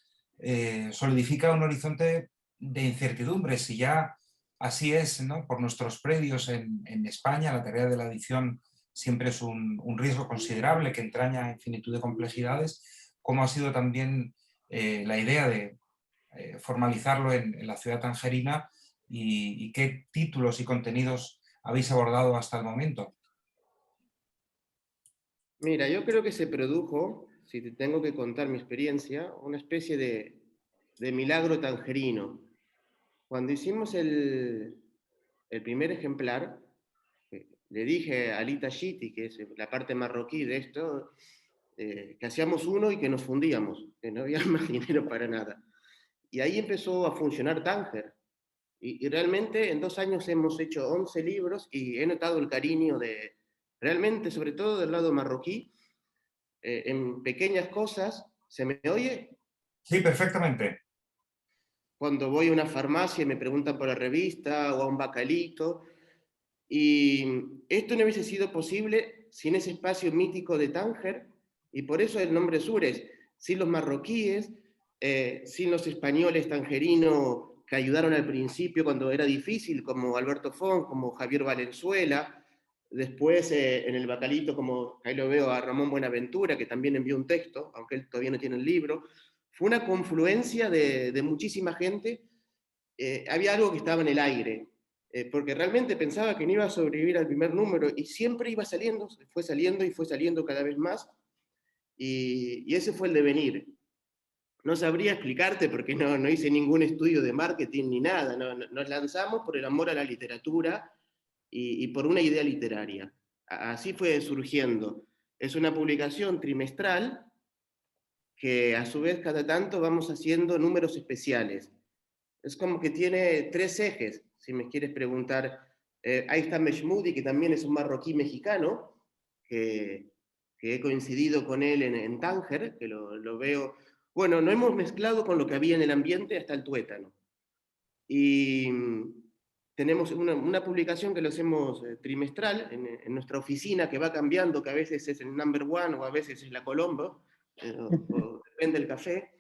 solidifica un horizonte de incertidumbre. Si ya así es, ¿no?, por nuestros predios en España, la tarea de la edición siempre es un riesgo considerable que entraña infinitud de complejidades, ¿cómo ha sido también la idea de formalizarlo en la ciudad tangerina y qué títulos y contenidos habéis abordado hasta el momento? Mira, yo creo que se produjo, si te tengo que contar mi experiencia, una especie de milagro tangerino. Cuando hicimos el primer ejemplar, le dije a Alita Shiti, que es la parte marroquí de esto, que hacíamos uno y que nos fundíamos, que no había más dinero para nada. Y ahí empezó a funcionar Tánger. Y realmente en 2 años hemos hecho 11 libros y he notado el cariño de, realmente, sobre todo del lado marroquí, en pequeñas cosas. ¿Se me oye? Sí, perfectamente. Cuando voy a una farmacia y me preguntan por la revista o a un bacalito. Y esto no hubiese sido posible sin ese espacio mítico de Tánger, y por eso el nombre Sures, sin los marroquíes, sin los españoles tangerinos que ayudaron al principio cuando era difícil, como Alberto Font, como Javier Valenzuela, después en el bacalito, como ahí lo veo a Ramón Buenaventura, que también envió un texto, aunque él todavía no tiene el libro. Fue una confluencia de muchísima gente. Había algo que estaba en el aire, porque realmente pensaba que no iba a sobrevivir al primer número, y siempre iba saliendo, fue saliendo y fue saliendo cada vez más, y ese fue el devenir. No sabría explicarte porque no hice ningún estudio de marketing ni nada, nos lanzamos por el amor a la literatura y por una idea literaria. Así fue surgiendo. Es una publicación trimestral que a su vez cada tanto vamos haciendo números especiales. Es como que tiene 3 ejes, si me quieres preguntar. Ahí está Meshmoudi, que también es un marroquí mexicano, que he coincidido con él en Tánger, que lo veo. Bueno, no hemos mezclado con lo que había en el ambiente hasta el tuétano. Y tenemos una publicación que lo hacemos trimestral en nuestra oficina, que va cambiando, que a veces es el Number One o a veces es la Colombo, o depende del café,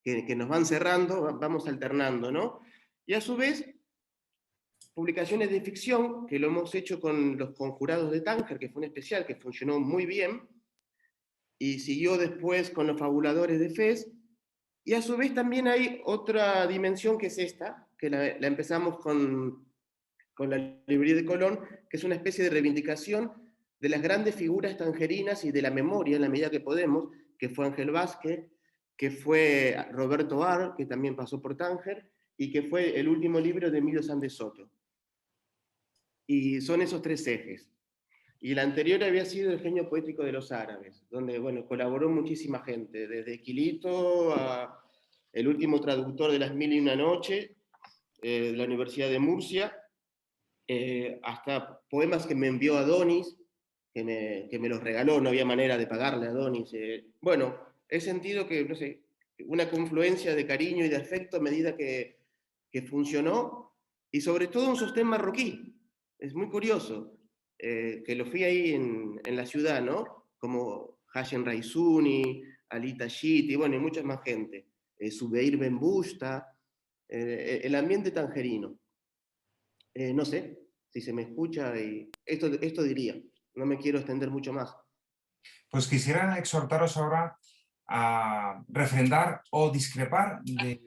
que nos van cerrando, vamos alternando, ¿no? Y a su vez, publicaciones de ficción, que lo hemos hecho con Los Conjurados de Tánger, que fue un especial que funcionó muy bien, y siguió después con Los Fabuladores de Fez, y a su vez también hay otra dimensión que es esta, que la empezamos con la librería de Colón, que es una especie de reivindicación de las grandes figuras tangerinas y de la memoria, en la medida que podemos, que fue Ángel Vázquez, que fue Roberto Ar, que también pasó por Tánger, y que fue el último libro de Emilio Sández Soto. Y son esos 3 ejes. Y el anterior había sido El genio poético de los árabes, donde, bueno, colaboró muchísima gente, desde Quilito a el último traductor de Las Mil y una Noche, de la Universidad de Murcia, hasta poemas que me envió Adonis, que me los regaló, no había manera de pagarle a Adonis. Bueno, he sentido que, no sé, una confluencia de cariño y de afecto a medida que funcionó, y sobre todo un sostén marroquí. Es muy curioso, que lo fui ahí en la ciudad, ¿no? Como Hashem Raizuni, Alita Shiti, bueno, y mucha más gente. Zubeir Ben Busta, el ambiente tangerino. No sé si se me escucha, y esto diría. No me quiero extender mucho más. Pues quisiera exhortaros ahora a refrendar o discrepar de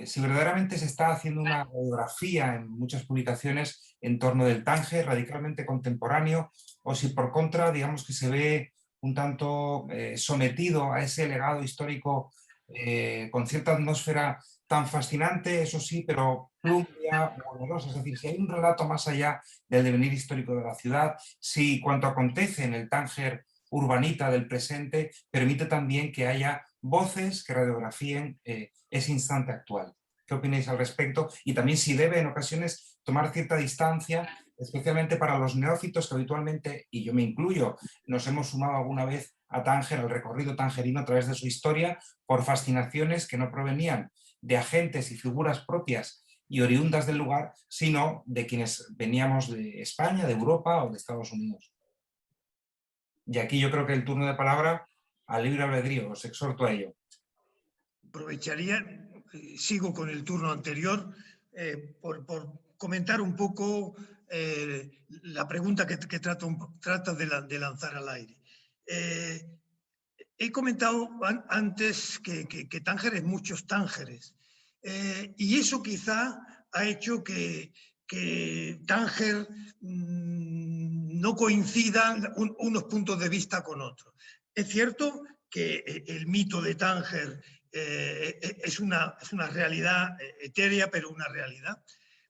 si verdaderamente se está haciendo una radiografía en muchas publicaciones en torno del Tánger radicalmente contemporáneo, o si por contra, digamos, que se ve un tanto sometido a ese legado histórico con cierta atmósfera tan fascinante, eso sí, pero plumbia, dolorosa. Es decir, si hay un relato más allá del devenir histórico de la ciudad, si cuanto acontece en el Tánger urbanita del presente permite también que haya voces que radiografíen ese instante actual. ¿Qué opináis al respecto? Y también si debe en ocasiones tomar cierta distancia, especialmente para los neófitos que habitualmente, y yo me incluyo, nos hemos sumado alguna vez a Tánger, al recorrido tangerino a través de su historia, por fascinaciones que no provenían de agentes y figuras propias y oriundas del lugar, sino de quienes veníamos de España, de Europa o de Estados Unidos. Y aquí yo creo que el turno de palabra al libre albedrío, os exhorto a ello. Aprovecharía, sigo con el turno anterior, por comentar un poco la pregunta que tratas de lanzar al aire. He comentado antes que Tánger es muchos Tángeres, y eso quizá ha hecho que Tánger no coincidan unos puntos de vista con otros. Es cierto que el mito de Tánger es una realidad etérea, pero una realidad.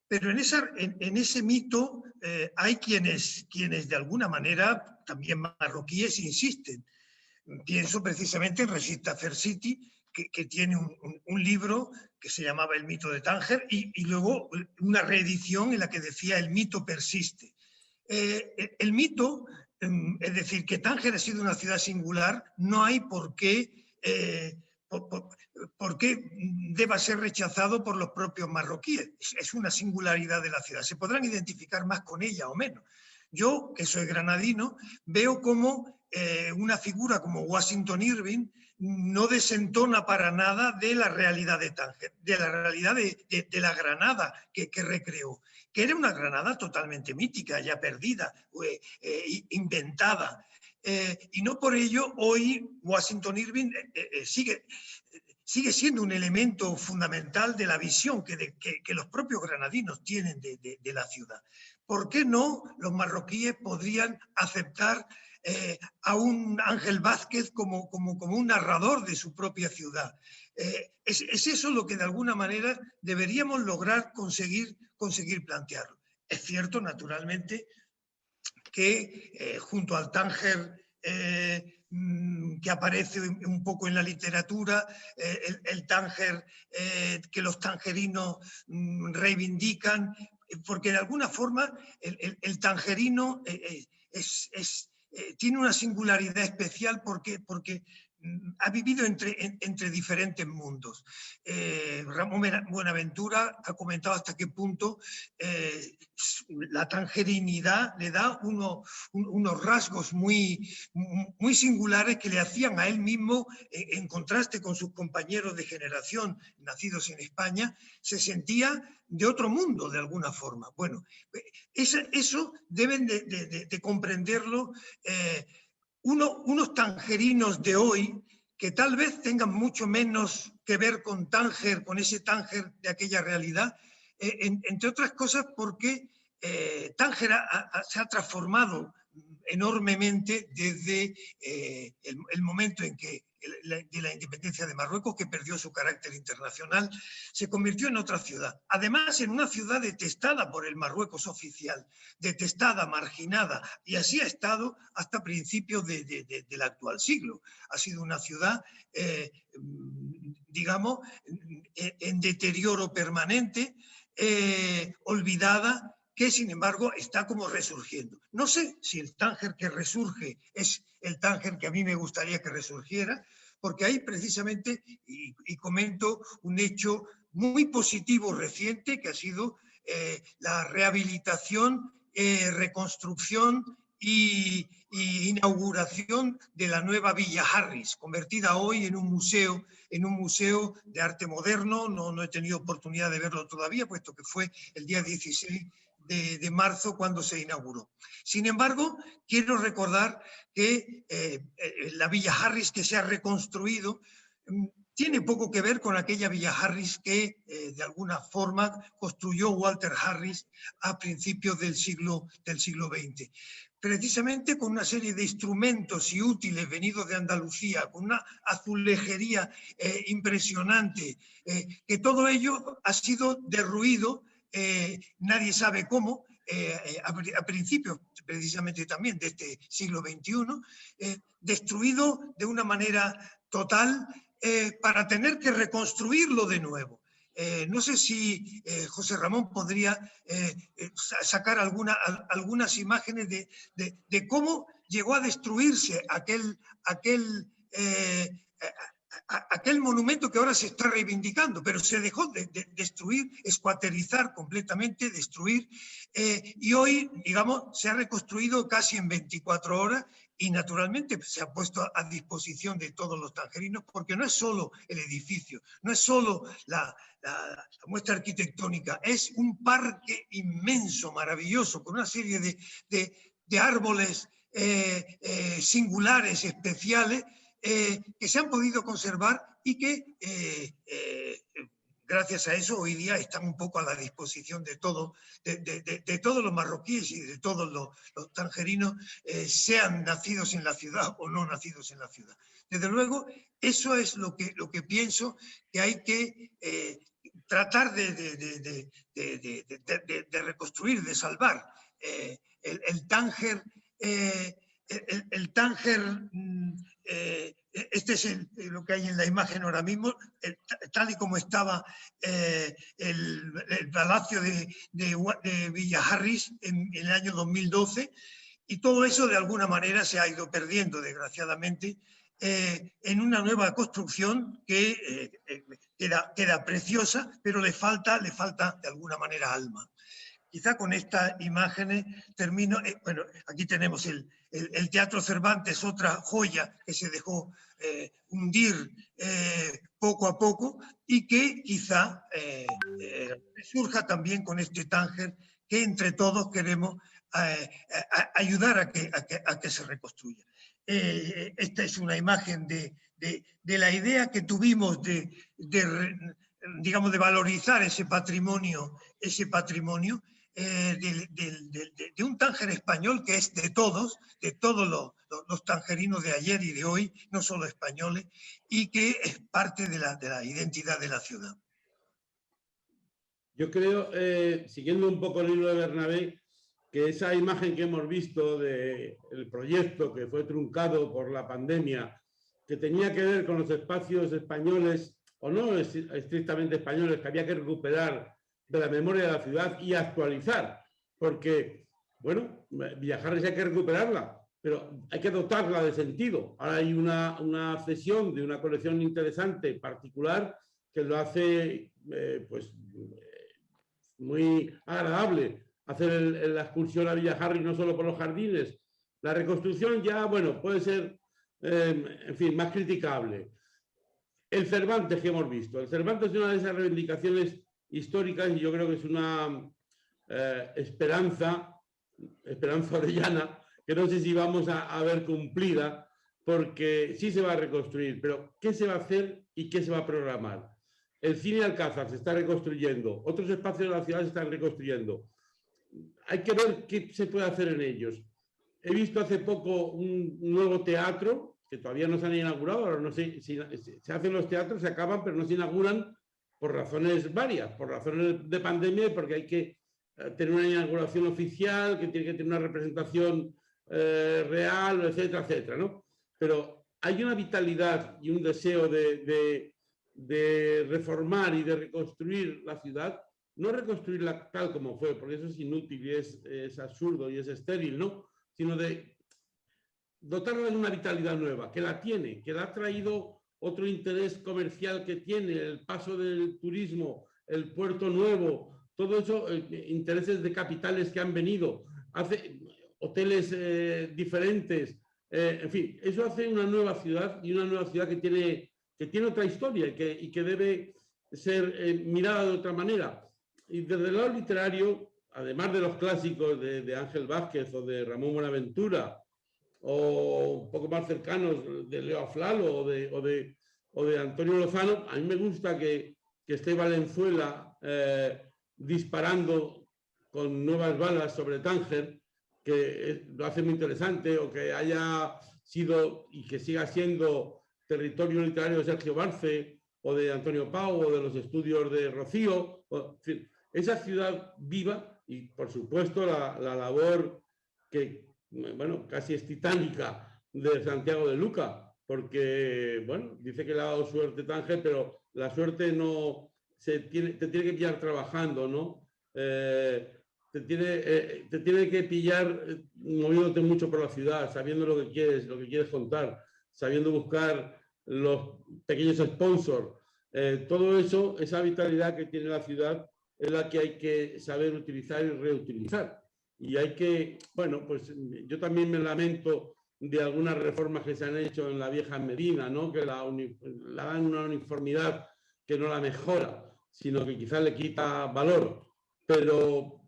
Pero en ese mito hay quienes de alguna manera, también marroquíes, insisten. Pienso precisamente en Rachid Tafersiti, que tiene un libro que se llamaba El mito de Tánger y luego una reedición en la que decía el mito persiste. El mito, es decir, que Tánger ha sido una ciudad singular, no hay por qué deba ser rechazado por los propios marroquíes. Es una singularidad de la ciudad. Se podrán identificar más con ella o menos. Yo, que soy granadino, veo cómo una figura como Washington Irving no desentona para nada de la realidad de Tánger, de la realidad de la Granada que recreó, que era una Granada totalmente mítica, ya perdida, inventada. Y no por ello hoy Washington Irving sigue siendo un elemento fundamental de la visión que los propios granadinos tienen de la ciudad. ¿Por qué no los marroquíes podrían aceptar a un Ángel Vázquez como un narrador de su propia ciudad? Es eso lo que de alguna manera deberíamos lograr conseguir plantearlo. Es cierto, naturalmente, que junto al Tánger que aparece un poco en la literatura, el Tánger que los tangerinos reivindican, porque de alguna forma el tangerino tiene una singularidad especial porque ha vivido entre diferentes mundos. Ramón Buenaventura ha comentado hasta qué punto la tangerinidad le da unos rasgos muy singulares que le hacían a él mismo, en contraste con sus compañeros de generación nacidos en España, se sentía de otro mundo de alguna forma. Bueno, eso deben de comprenderlo unos tangerinos de hoy que tal vez tengan mucho menos que ver con Tánger, con ese Tánger de aquella realidad, entre otras cosas porque Tánger se ha transformado enormemente desde el momento en que de la independencia de Marruecos, que perdió su carácter internacional, se convirtió en otra ciudad. Además, en una ciudad detestada por el Marruecos oficial, detestada, marginada, y así ha estado hasta principios del actual siglo. Ha sido una ciudad, digamos, en deterioro permanente, olvidada, que sin embargo está como resurgiendo. No sé si el Tánger que resurge es el Tánger que a mí me gustaría que resurgiera, porque hay precisamente, y comento un hecho muy positivo reciente, que ha sido la rehabilitación, reconstrucción e inauguración de la nueva Villa Harris, convertida hoy en un museo de arte moderno. No he tenido oportunidad de verlo todavía, puesto que fue el día 16 de marzo cuando se inauguró. Sin embargo, quiero recordar que la Villa Harris que se ha reconstruido tiene poco que ver con aquella Villa Harris que de alguna forma construyó Walter Harris a principios del siglo XX. Precisamente con una serie de instrumentos y útiles venidos de Andalucía, con una azulejería impresionante, que todo ello ha sido derruido. Nadie sabe cómo, a principios precisamente también de este siglo XXI, destruido de una manera total para tener que reconstruirlo de nuevo. No sé si José Ramón podría sacar algunas imágenes de cómo llegó a destruirse aquel monumento que ahora se está reivindicando, pero se dejó de destruir, escuaterizar completamente, destruir, y hoy, digamos, se ha reconstruido casi en 24 horas y naturalmente se ha puesto a disposición de todos los tangerinos, porque no es solo el edificio, no es solo la muestra arquitectónica, es un parque inmenso, maravilloso, con una serie de árboles singulares, especiales, que se han podido conservar y que gracias a eso hoy día están un poco a la disposición de todos los marroquíes y de todos los tangerinos, sean nacidos en la ciudad o no nacidos en la ciudad. Desde luego, eso es lo que pienso que hay que tratar de reconstruir, de salvar. El Tánger, este es lo que hay en la imagen ahora mismo, tal y como estaba el palacio de Villa Harris en el año 2012, y todo eso de alguna manera se ha ido perdiendo, desgraciadamente, en una nueva construcción que queda preciosa, pero le falta de alguna manera alma. Quizá con estas imágenes termino. Bueno, aquí tenemos el Teatro Cervantes, otra joya que se dejó hundir poco a poco y que quizá surja también con este Tánger que entre todos queremos ayudar a que se reconstruya. Esta es una imagen de la idea que tuvimos digamos, de valorizar ese patrimonio de un Tánger español que es de todos los tangerinos de ayer y de hoy, no solo españoles, y que es parte de la identidad de la ciudad. Yo creo, siguiendo un poco el hilo de Bernabé, que esa imagen que hemos visto del proyecto que fue truncado por la pandemia, que tenía que ver con los espacios españoles, o no estrictamente españoles, que había que recuperar de la memoria de la ciudad y actualizar, porque, bueno, Villa Harris hay que recuperarla, pero hay que dotarla de sentido. Ahora hay una cesión de una colección interesante, particular, que lo hace pues muy agradable hacer la excursión a Villa Harris, no solo por los jardines. La reconstrucción ya, bueno, puede ser, en fin, más criticable. El Cervantes que hemos visto. El Cervantes es una de esas reivindicaciones históricas y yo creo que es una esperanza orellana que no sé si vamos a ver cumplida, porque sí se va a reconstruir, pero ¿qué se va a hacer y qué se va a programar? El cine Alcázar se está reconstruyendo, otros espacios de la ciudad se están reconstruyendo. Hay que ver qué se puede hacer en ellos. He visto hace poco un nuevo teatro que todavía no se han inaugurado, ahora no sé si se hacen los teatros, se acaban, pero no se inauguran por razones varias, por razones de pandemia y porque hay que tener una inauguración oficial, que tiene que tener una representación real, etcétera, etcétera, ¿no? Pero hay una vitalidad y un deseo de reformar y de reconstruir la ciudad, no reconstruirla tal como fue, porque eso es inútil y es absurdo y es estéril, ¿no? Sino de dotarla de una vitalidad nueva, que la tiene, que la ha traído otro interés comercial que tiene, el paso del turismo, el puerto nuevo, todo eso, intereses de capitales que han venido, hace hoteles diferentes, en fin, eso hace una nueva ciudad y una nueva ciudad que tiene otra historia y que debe ser mirada de otra manera. Y desde el lado literario, además de los clásicos de Ángel Vázquez o de Ramón Buenaventura, o un poco más cercanos de Leo Aflalo o de Antonio Lozano, a mí me gusta que esté Valenzuela disparando con nuevas balas sobre Tánger, que lo hace muy interesante, o que haya sido y que siga siendo territorio literario de Sergio Barce o de Antonio Pau o de los estudios de Rocío, en fin, esa ciudad viva y por supuesto la labor que, bueno, casi es titánica de Santiago de Luca, porque, bueno, dice que le ha dado suerte Tánger, pero la suerte no te tiene que pillar trabajando, ¿no? Te tiene que pillar moviéndote mucho por la ciudad, sabiendo lo que quieres contar, sabiendo buscar los pequeños sponsors, todo eso, esa vitalidad que tiene la ciudad es la que hay que saber utilizar y reutilizar. Y hay que, bueno, pues yo también me lamento de algunas reformas que se han hecho en la vieja Medina, ¿no? Que la dan una uniformidad que no la mejora, sino que quizás le quita valor. Pero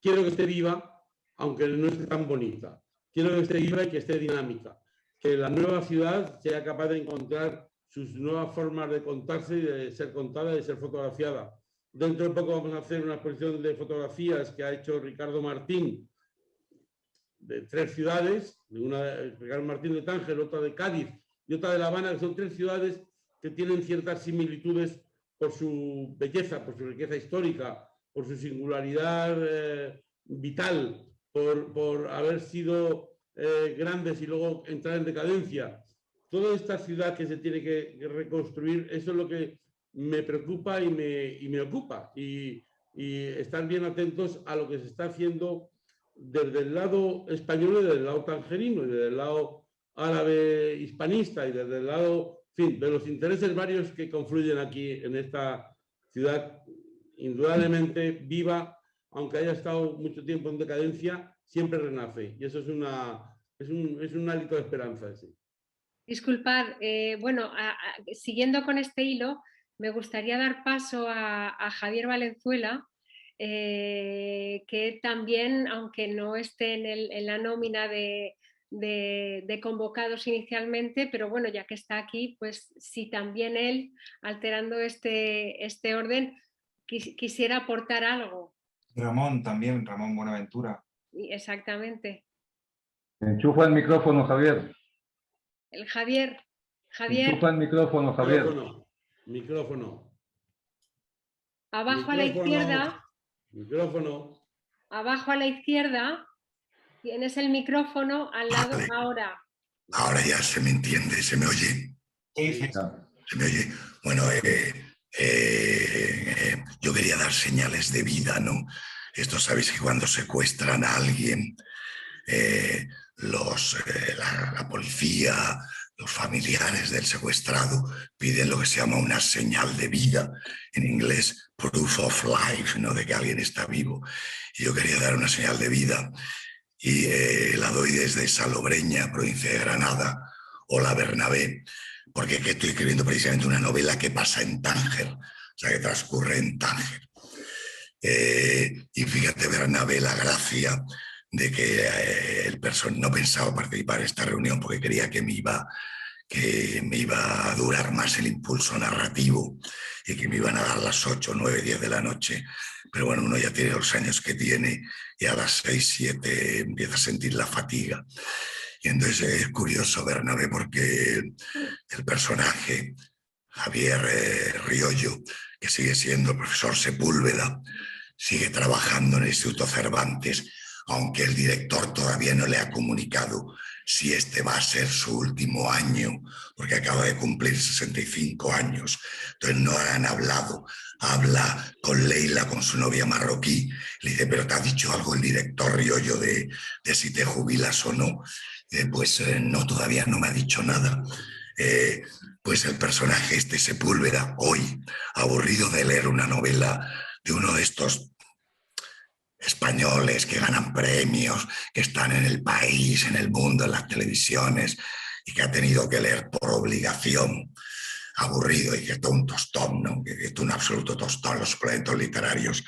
quiero que esté viva, aunque no esté tan bonita. Quiero que esté viva y que esté dinámica. Que la nueva ciudad sea capaz de encontrar sus nuevas formas de contarse y de ser contada y de ser fotografiada. Dentro de poco vamos a hacer una exposición de fotografías que ha hecho Ricardo Martín de 3 ciudades, Ricardo Martín de Tánger, otra de Cádiz y otra de La Habana, que son 3 ciudades que tienen ciertas similitudes por su belleza, por su riqueza histórica, por su singularidad vital, por haber sido grandes y luego entrar en decadencia. Toda esta ciudad que se tiene que reconstruir, eso es lo que me preocupa y me ocupa. Y estar bien atentos a lo que se está haciendo desde el lado español y desde el lado tangerino, y desde el lado árabe hispanista, y desde el lado, en fin, de los intereses varios que confluyen aquí en esta ciudad indudablemente viva, aunque haya estado mucho tiempo en decadencia, siempre renace. Y eso es un hálito de esperanza. Sí. Disculpad, bueno, siguiendo con este hilo, me gustaría dar paso a Javier Valenzuela, que también, aunque no esté en la nómina de convocados inicialmente, pero bueno, ya que está aquí, pues si también él, alterando este orden, quisiera aportar algo. Ramón también, Ramón Buenaventura. Exactamente. Enchufa el micrófono, Javier. El Javier. Enchufa el micrófono, Javier. Micrófono. Abajo a la izquierda. Micrófono. Abajo a la izquierda tienes el micrófono al lado. Vale. Ahora ya se me entiende, se me oye. Sí. Se me oye. Bueno, yo quería dar señales de vida, ¿no? Esto sabéis que cuando secuestran a alguien, la policía, los familiares del secuestrado piden lo que se llama una señal de vida, en inglés proof of life, ¿no? De que alguien está vivo. Y yo quería dar una señal de vida y la doy desde Salobreña, provincia de Granada, o la Bernabé, porque aquí estoy escribiendo precisamente una novela que pasa en Tánger, o sea, que transcurre en Tánger. Y fíjate, Bernabé, la gracia de que el personaje no pensaba participar en esta reunión porque creía que me iba a durar más el impulso narrativo y que me iban a dar las 8, 9, 10 de la noche. Pero bueno, uno ya tiene los años que tiene y a las 6, 7 empieza a sentir la fatiga. Y entonces es curioso, Bernabé, porque el personaje, Javier Riollo, que sigue siendo el profesor Sepúlveda, sigue trabajando en el Instituto Cervantes, aunque el director todavía no le ha comunicado si este va a ser su último año, porque acaba de cumplir 65 años. Entonces no han hablado. Habla con Leila, con su novia marroquí, le dice, pero ¿te ha dicho algo el director Riollo de si te jubilas o no? Pues no, todavía no me ha dicho nada. Pues el personaje Sepúlveda, hoy, aburrido de leer una novela de uno de estos españoles que ganan premios, que están en El País, en El Mundo, en las televisiones, y que ha tenido que leer por obligación, aburrido, y que es todo un tostón, ¿no? Que es un absoluto tostón. Los suplementos literarios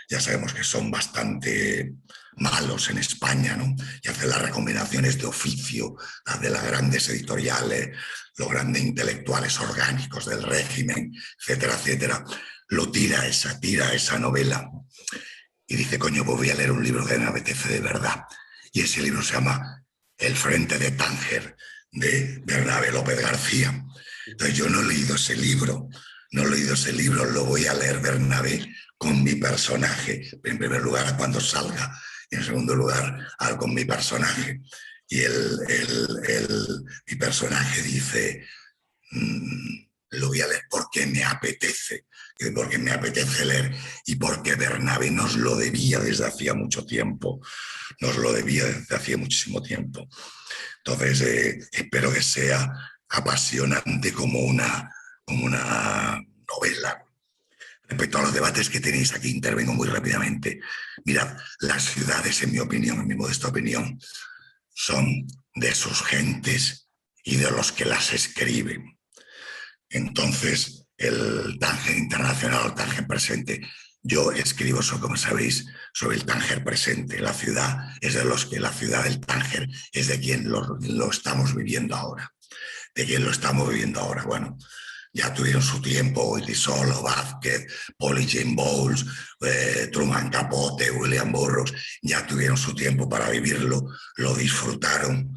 ya sabemos que son bastante malos en España, ¿no? Y hacen las recomendaciones de oficio, las de las grandes editoriales, los grandes intelectuales orgánicos del régimen, etcétera, etcétera. Lo tira esa novela y dice, coño, pues voy a leer un libro que me apetece de verdad. Y ese libro se llama El Frente de Tánger, de Bernabé López García. Entonces yo no he leído ese libro, lo voy a leer, Bernabé, con mi personaje, en primer lugar cuando salga, y en segundo lugar con mi personaje. Y mi personaje dice, lo voy a leer porque me apetece leer y porque Bernabé nos lo debía desde hacía mucho tiempo, muchísimo tiempo. Entonces espero que sea apasionante como una novela. Respecto a los debates que tenéis aquí, intervengo muy rápidamente. Mirad, las ciudades, en mi opinión, en mi modesta opinión, son de sus gentes y de los que las escriben. Entonces, el Tánger internacional, el Tánger presente, yo escribo, como sabéis, sobre el Tánger presente. La ciudad es de los que la ciudad del Tánger es de quien lo estamos viviendo ahora. ¿De quién lo estamos viviendo ahora? Bueno, ya tuvieron su tiempo, Di Solo, Vázquez, Polly Jane Bowles, Truman Capote, William Burroughs, ya tuvieron su tiempo para vivirlo, lo disfrutaron,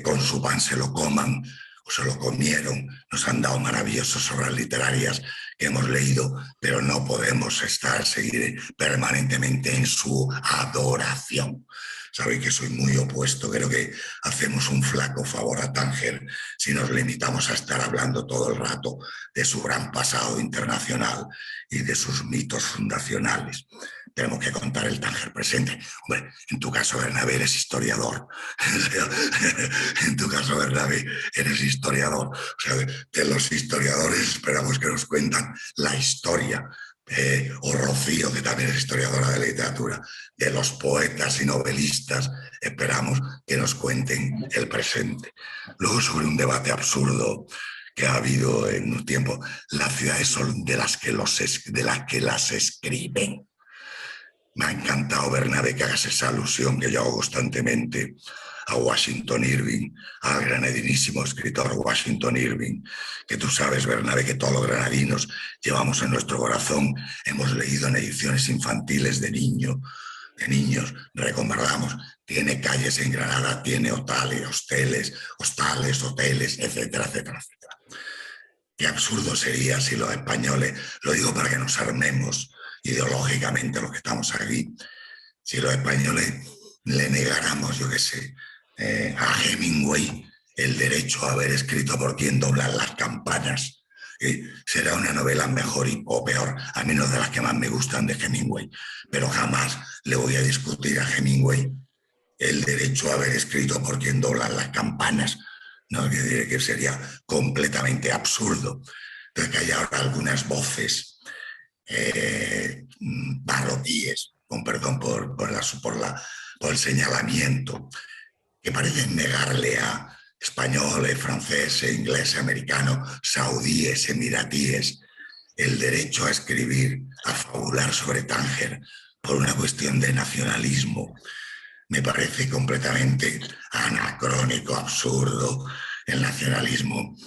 con su pan se lo coman, o se lo comieron, nos han dado maravillosas obras literarias que hemos leído, pero no podemos seguir permanentemente en su adoración. Sabéis que soy muy opuesto, creo que hacemos un flaco favor a Tánger si nos limitamos a estar hablando todo el rato de su gran pasado internacional y de sus mitos fundacionales. Tenemos que contar el Tánger presente. Hombre, en tu caso, Bernabé, eres historiador. En tu caso, Bernabé, eres historiador. O sea, de los historiadores esperamos que nos cuentan la historia. O Rocío, que también es historiadora de literatura, de los poetas y novelistas, esperamos que nos cuenten el presente. Luego, sobre un debate absurdo que ha habido en un tiempo, las ciudades son de las que las escriben. Me ha encantado, Bernabé, que hagas esa alusión que yo hago constantemente a Washington Irving, al granadinísimo escritor Washington Irving, que tú sabes, Bernabé, que todos los granadinos llevamos en nuestro corazón, hemos leído en ediciones infantiles de niños, recordamos, tiene calles en Granada, tiene hostales, etcétera, etcétera, etcétera. Qué absurdo sería si los españoles, lo digo para que nos armemos ideológicamente los que estamos aquí, si los españoles le negáramos, yo qué sé, a Hemingway el derecho a haber escrito Por quién doblan las campanas. Será una novela mejor o peor, a menos de las que más me gustan de Hemingway, pero jamás le voy a discutir a Hemingway el derecho a haber escrito Por quién doblan las campanas. No, que sería completamente absurdo. Entonces, que haya ahora algunas voces barroquíes, con perdón por el señalamiento, que parecen negarle a españoles, franceses, ingleses, americanos, saudíes, emiratíes, el derecho a escribir, a fabular sobre Tánger por una cuestión de nacionalismo. Me parece completamente anacrónico, absurdo. El nacionalismo,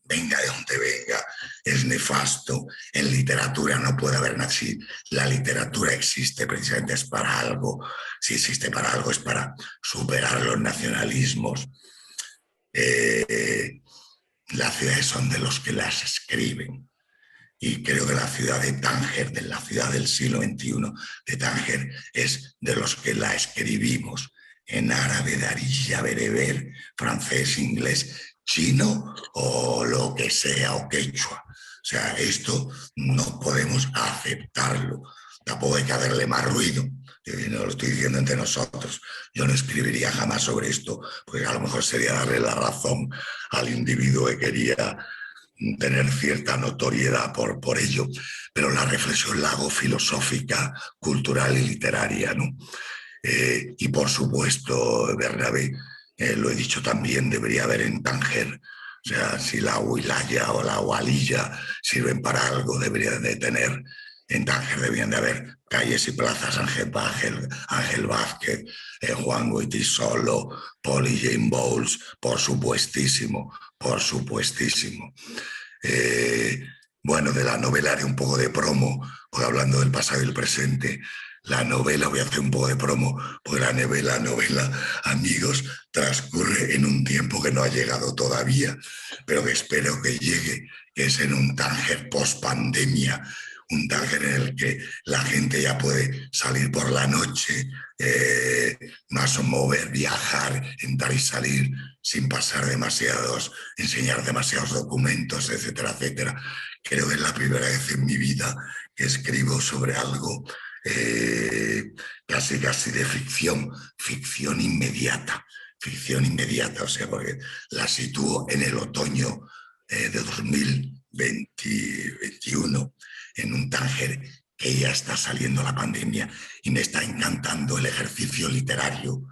venga de donde venga, es nefasto. En literatura no puede haber nada así. La literatura existe precisamente es para algo. Si existe para algo es para superar los nacionalismos. Las ciudades son de los que las escriben. Y creo que la ciudad de Tánger, de la ciudad del siglo XXI de Tánger, es de los que la escribimos en árabe, darija, bereber, francés, inglés, chino o lo que sea, o quechua. O sea, esto no podemos aceptarlo. Tampoco hay que hacerle más ruido. No lo estoy diciendo entre nosotros. Yo no escribiría jamás sobre esto, porque a lo mejor sería darle la razón al individuo que quería tener cierta notoriedad por ello. Pero la reflexión la hago filosófica, cultural y literaria, ¿no? Y por supuesto, Bernabé, lo he dicho también, debería haber en Tánger, o sea, si la Huilaya o la Hualilla sirven para algo, deberían de tener, en Tánger deberían de haber calles y plazas Ángel Vázquez, Juan Goytisolo, Polly Jane Bowles, por supuestísimo, por supuestísimo. Bueno, de la novela haré un poco de promo, porque hablando del pasado y el presente, la novela, voy a hacer un poco de promo, porque la novela, amigos, transcurre en un tiempo que no ha llegado todavía, pero que espero que llegue, que es en un Tánger post-pandemia, un Tánger en el que la gente ya puede salir por la noche, más o mover, viajar, entrar y salir, sin pasar enseñar demasiados documentos, etcétera, etcétera. Creo que es la primera vez en mi vida que escribo sobre algo casi de ficción inmediata, ficción inmediata, o sea, porque la sitúo en el otoño de 2021, en un Tánger que ya está saliendo la pandemia y me está encantando el ejercicio literario,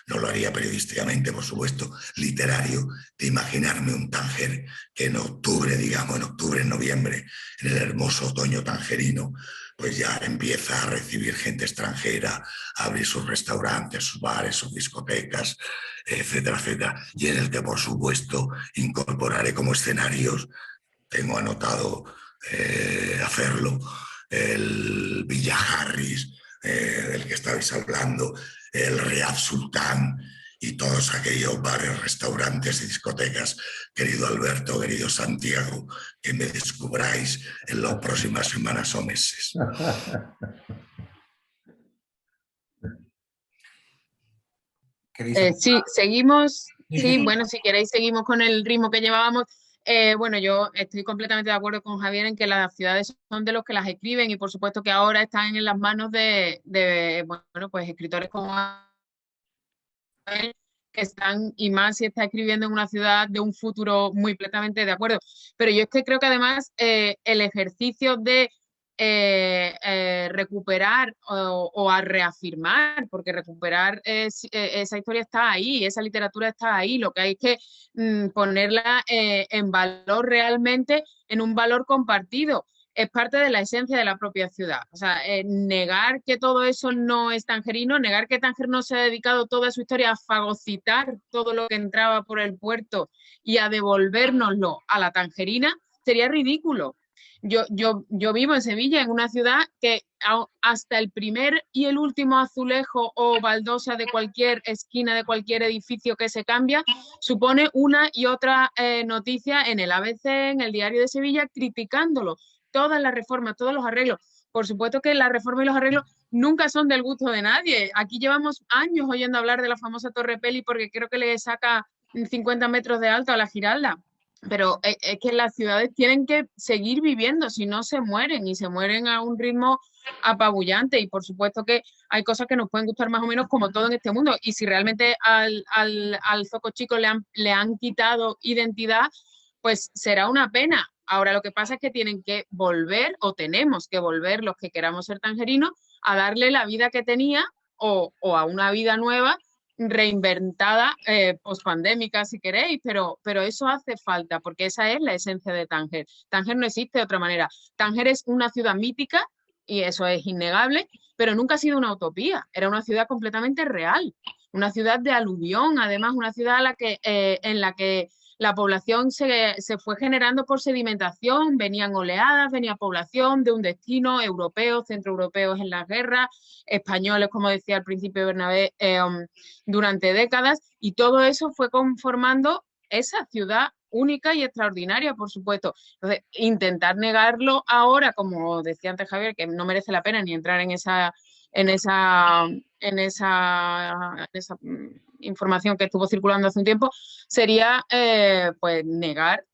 no lo haría periodísticamente, por supuesto, literario, de imaginarme un Tánger que en octubre, digamos, en octubre, en noviembre, en el hermoso otoño tangerino, pues ya empieza a recibir gente extranjera, a abrir sus restaurantes, sus bares, sus discotecas, etcétera, etcétera, y en el que, por supuesto, incorporaré como escenarios, tengo anotado hacerlo, el Villa Harris, del que estabais hablando, el Riad Sultán y todos aquellos bares, restaurantes y discotecas, querido Alberto, querido Santiago, que me descubráis en las próximas semanas o meses. Sí, seguimos. Sí, bueno, si queréis seguimos con el ritmo que llevábamos. Bueno, yo estoy completamente de acuerdo con Javier en que las ciudades son de los que las escriben y por supuesto que ahora están en las manos de bueno, pues escritores como él, que están, y más si está escribiendo en una ciudad de un futuro, muy plenamente de acuerdo. Pero yo es que creo que además el ejercicio de recuperar o a reafirmar, porque recuperar esa historia está ahí, esa literatura está ahí, lo que hay es que ponerla en valor realmente, en un valor compartido. Es parte de la esencia de la propia ciudad. O sea, negar que todo eso no es tangerino, negar que Tánger no se ha dedicado toda su historia a fagocitar todo lo que entraba por el puerto y a devolvérnoslo a la tangerina, sería ridículo. Yo vivo en Sevilla, en una ciudad que hasta el primer y el último azulejo o baldosa de cualquier esquina, de cualquier edificio que se cambia, supone una y otra noticia en el ABC, en el Diario de Sevilla, criticándolo. Todas las reformas, todos los arreglos. Por supuesto que la reforma y los arreglos nunca son del gusto de nadie. Aquí llevamos años oyendo hablar de la famosa Torre Peli porque creo que le saca 50 metros de alto a la Giralda. Pero es que las ciudades tienen que seguir viviendo, si no se mueren, y se mueren a un ritmo apabullante. Y por supuesto que hay cosas que nos pueden gustar más o menos, como todo en este mundo. Y si realmente al Zoco Chico le han quitado identidad, pues será una pena. Ahora lo que pasa es que tienen que volver, o tenemos que volver, los que queramos ser tangerinos, a darle la vida que tenía o a una vida nueva, reinventada, pospandémica si queréis, pero eso hace falta, porque esa es la esencia de Tánger. Tánger no existe de otra manera. Tánger es una ciudad mítica, y eso es innegable, pero nunca ha sido una utopía, era una ciudad completamente real, una ciudad de aluvión, además una ciudad en la que la población se fue generando por sedimentación, venían oleadas, venía población de un destino, europeos, centroeuropeos en las guerras, españoles, como decía al principio Bernabé, durante décadas, y todo eso fue conformando esa ciudad única y extraordinaria, por supuesto. Entonces, intentar negarlo ahora, como decía antes Javier, que no merece la pena ni entrar en esa información que estuvo circulando hace un tiempo, sería pues negar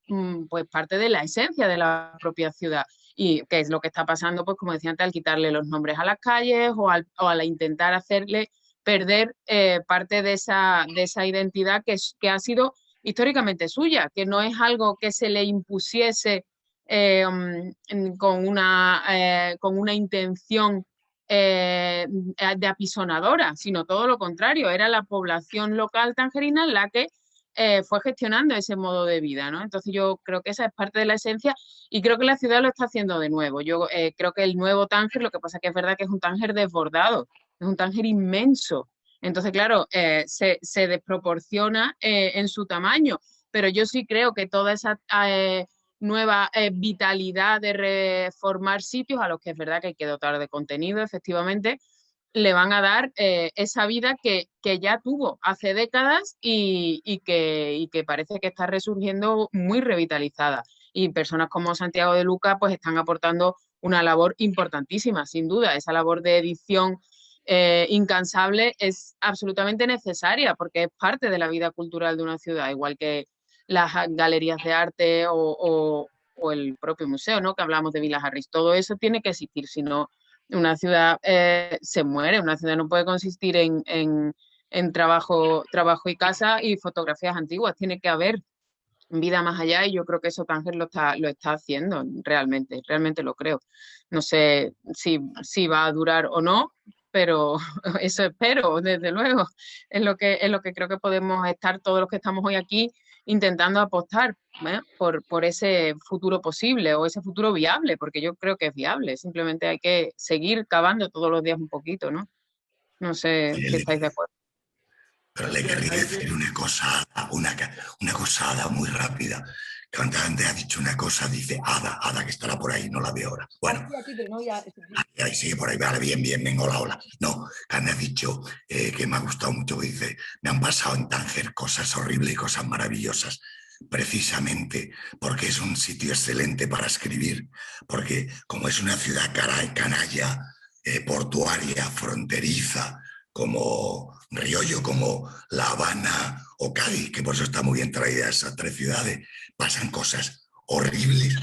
pues parte de la esencia de la propia ciudad. Y que es lo que está pasando, pues como decía antes, al quitarle los nombres a las calles o al intentar hacerle perder parte de esa identidad que ha sido históricamente suya, que no es algo que se le impusiese con una intención de apisonadora, sino todo lo contrario, era la población local tangerina la que fue gestionando ese modo de vida, ¿no? Entonces yo creo que esa es parte de la esencia y creo que la ciudad lo está haciendo de nuevo. Yo creo que el nuevo Tánger, lo que pasa que es verdad que es un Tánger desbordado, es un Tánger inmenso. Entonces, claro, se desproporciona en su tamaño, pero yo sí creo que toda esa nueva vitalidad de reformar sitios, a los que es verdad que hay que dotar de contenido, efectivamente, le van a dar esa vida que ya tuvo hace décadas y que parece que está resurgiendo muy revitalizada. Y personas como Santiago de Luca pues están aportando una labor importantísima, sin duda. Esa labor de edición incansable es absolutamente necesaria porque es parte de la vida cultural de una ciudad, igual que las galerías de arte o el propio museo, ¿no? Que hablamos de Villa Harris. Todo eso tiene que existir, si no una ciudad se muere. Una ciudad no puede consistir en en trabajo y casa y fotografías antiguas. Tiene que haber vida más allá y yo creo que eso Tánger lo está haciendo realmente lo creo. No sé si va a durar o no, pero eso espero, desde luego. Es lo que creo que podemos estar todos los que estamos hoy aquí intentando apostar, ¿eh? por ese futuro posible o ese futuro viable, porque yo creo que es viable. Simplemente hay que seguir cavando todos los días un poquito, ¿no? No sé si estáis de acuerdo. Pero le querría decir una cosa muy rápida. Que antes ha dicho una cosa, dice Ada, que estará por ahí, no la veo ahora. Bueno, aquí, pero no, ya... ahí sigue por ahí, vale, bien, venga, hola. No, que me ha dicho que me ha gustado mucho, dice, me han pasado en Tánger cosas horribles y cosas maravillosas, precisamente porque es un sitio excelente para escribir, porque como es una ciudad canalla, portuaria, fronteriza, como Riollo, como La Habana o Cádiz, que por eso está muy bien traída esas tres ciudades, pasan cosas horribles,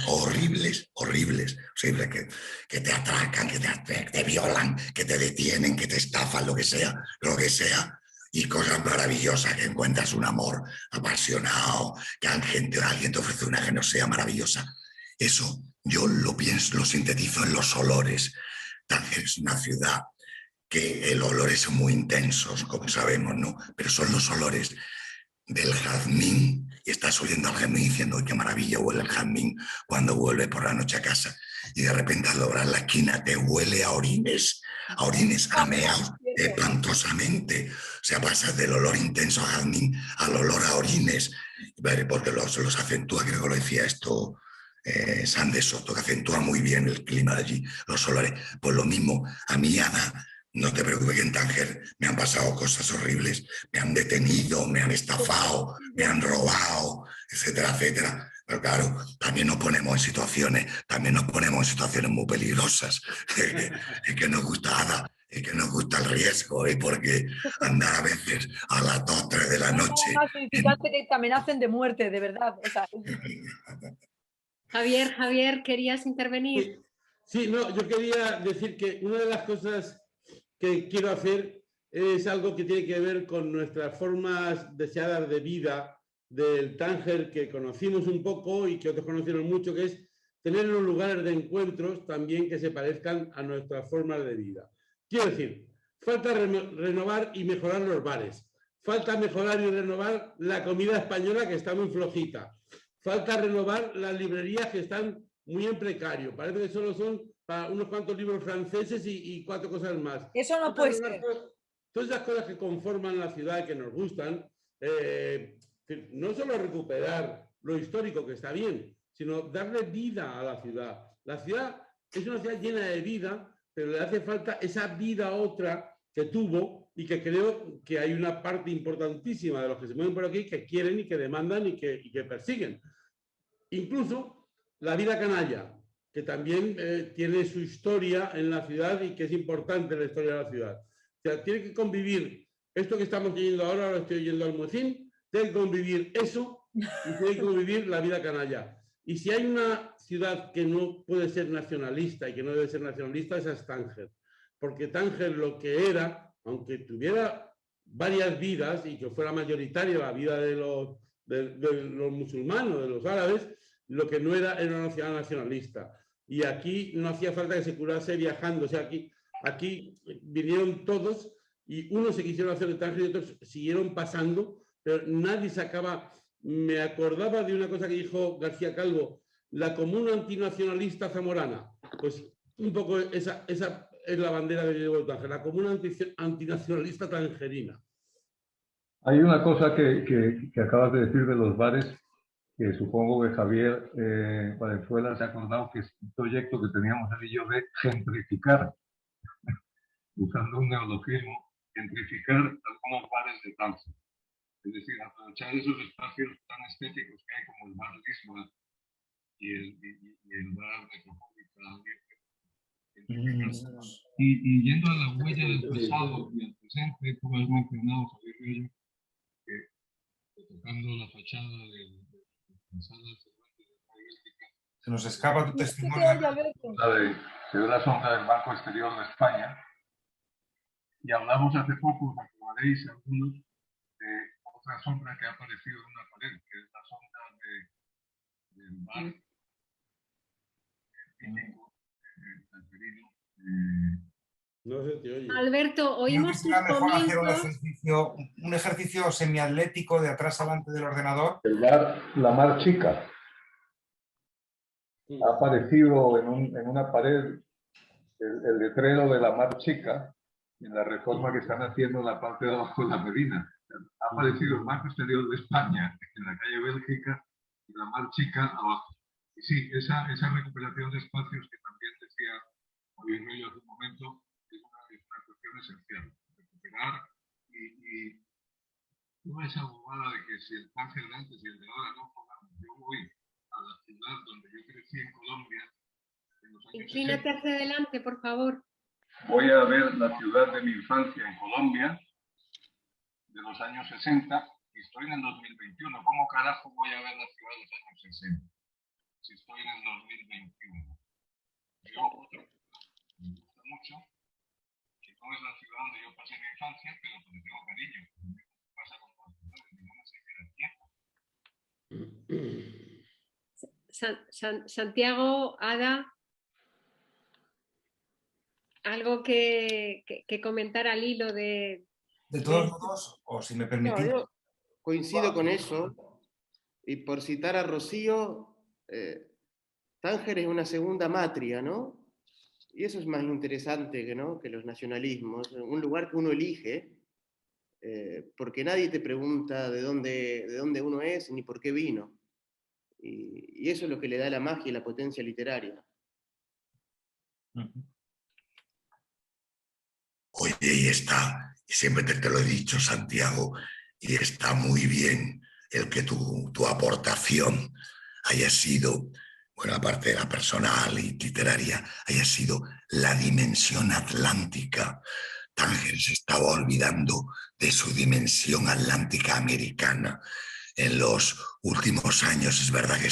que te atracan, que te violan, que te detienen, que te estafan, lo que sea, y cosas maravillosas, que encuentras un amor apasionado, que alguien te ofrece una generosidad maravillosa. Eso yo lo pienso, lo sintetizo en los olores. Tánger es una ciudad que los olores son muy intensos, como sabemos, ¿no? Pero son los olores del jazmín, y estás oyendo al jazmín diciendo qué maravilla huele el jazmín cuando vuelves por la noche a casa, y de repente al doblar la esquina te huele a orines, a meados, espantosamente. O sea, pasas del olor intenso a jazmín al olor a orines, porque los acentúa, creo que lo decía esto San de Soto, que acentúa muy bien el clima de allí, los olores. Pues lo mismo, a mí, Ana, no te preocupes, que en Tánger me han pasado cosas horribles, me han detenido, me han estafado, me han robado, etcétera, etcétera. Pero claro, también nos ponemos en situaciones muy peligrosas. Es que nos gusta, Ada, es que nos gusta el riesgo, porque andar a veces a las 2 o 3 de la noche... Más significante que te amenacen de muerte, de verdad. O sea, Javier, ¿querías intervenir? Sí, no, yo quería decir que una de las cosas que quiero hacer es algo que tiene que ver con nuestras formas deseadas de vida del Tánger, que conocimos un poco y que otros conocieron mucho, que es tener unos lugares de encuentros también que se parezcan a nuestras formas de vida. Quiero decir, falta renovar y mejorar los bares, falta mejorar y renovar la comida española, que está muy flojita, falta renovar las librerías, que están muy en precario, parece que solo son para unos cuantos libros franceses y 4 cosas más. Eso no puede ser. Todas esas cosas que conforman la ciudad y que nos gustan, no solo recuperar lo histórico, que está bien, sino darle vida a la ciudad. La ciudad es una ciudad llena de vida, pero le hace falta esa vida otra que tuvo, y que creo que hay una parte importantísima de los que se mueven por aquí que quieren y que demandan y que persiguen. Incluso la vida canalla, que también tiene su historia en la ciudad y que es importante en la historia de la ciudad. O sea, tiene que convivir esto que estamos oyendo ahora, lo estoy oyendo al Muecín, tiene que convivir eso y tiene que convivir la vida canalla. Y si hay una ciudad que no puede ser nacionalista y que no debe ser nacionalista, esa es Tánger. Porque Tánger, lo que era, aunque tuviera varias vidas y que fuera mayoritaria la vida de los musulmanes, de los árabes, lo que no era una ciudad nacionalista. Y aquí no hacía falta que se curase viajando. O sea, aquí vinieron todos y unos se quisieron hacer de Tánger y otros siguieron pasando, pero nadie sacaba. Me acordaba de una cosa que dijo García Calvo, la comuna antinacionalista zamorana. Pues un poco esa es la bandera que llevo de Tánger, la comuna antinacionalista tangerina. Hay una cosa que acabas de decir de los bares, que supongo que Javier Valenzuela se ha acordado, que es un proyecto que teníamos él y yo de gentrificar, usando un neologismo, gentrificar algunos bares de Tánger. Es decir, aprovechar esos espacios tan estéticos que hay como el bar Lisboa y el bar Metropolitano. Y yendo a la huella del pasado y al presente, tú has mencionado, Javier Riollo, que tocando la fachada de la sala de se nos escapa tu testimonio. se ve la sombra del Banco Exterior de España. Y hablamos hace poco, os acordaréis algunos, de otra sombra que ha aparecido en una pared, que es la sombra del bar típico tangerino. No se te oye. Alberto, oímos tus mejor hacer comienzos. un ejercicio semiatlético de atrás adelante del ordenador. El bar La Mar Chica ha aparecido en una pared el letrero de La Mar Chica en la reforma que están haciendo en la parte de abajo de la Medina. Ha aparecido el marco exterior de España en la calle Bélgica y La Mar Chica abajo. Y sí, esa recuperación de espacios que también decía Javier Bello hace un momento es una cuestión esencial. Recuperar y no esa bobada de que si el Tánger de antes y el de ahora no. Yo voy a la ciudad donde yo crecí en Colombia en los años 60. Inclínate hacia adelante, por favor. Voy a ver la ciudad de mi infancia en Colombia de los años 60 y estoy en el 2021. ¿Cómo carajo voy a ver la ciudad de los años 60 si estoy en el 2021? Yo, me gusta mucho, que no es la ciudad donde yo pasé mi infancia, pero donde tengo cariño. Me pasa con todas las ciudades, mi mamá se queda tiempo. Santiago, Ada, ¿algo que comentar al hilo de... De todos modos, o si me permitís... No, yo coincido con eso. Y por citar a Rocío, Tánger es una segunda matria, ¿no? Y eso es más interesante ¿no? que los nacionalismos. Un lugar que uno elige, porque nadie te pregunta de dónde uno es ni por qué vino. Y eso es lo que le da la magia y la potencia literaria. Oye, y está, y siempre te lo he dicho, Santiago, y está muy bien el que tu aportación haya sido, bueno, aparte de la personal y literaria, haya sido la dimensión atlántica. Tánger se estaba olvidando de su dimensión atlántica americana. En los últimos años es verdad que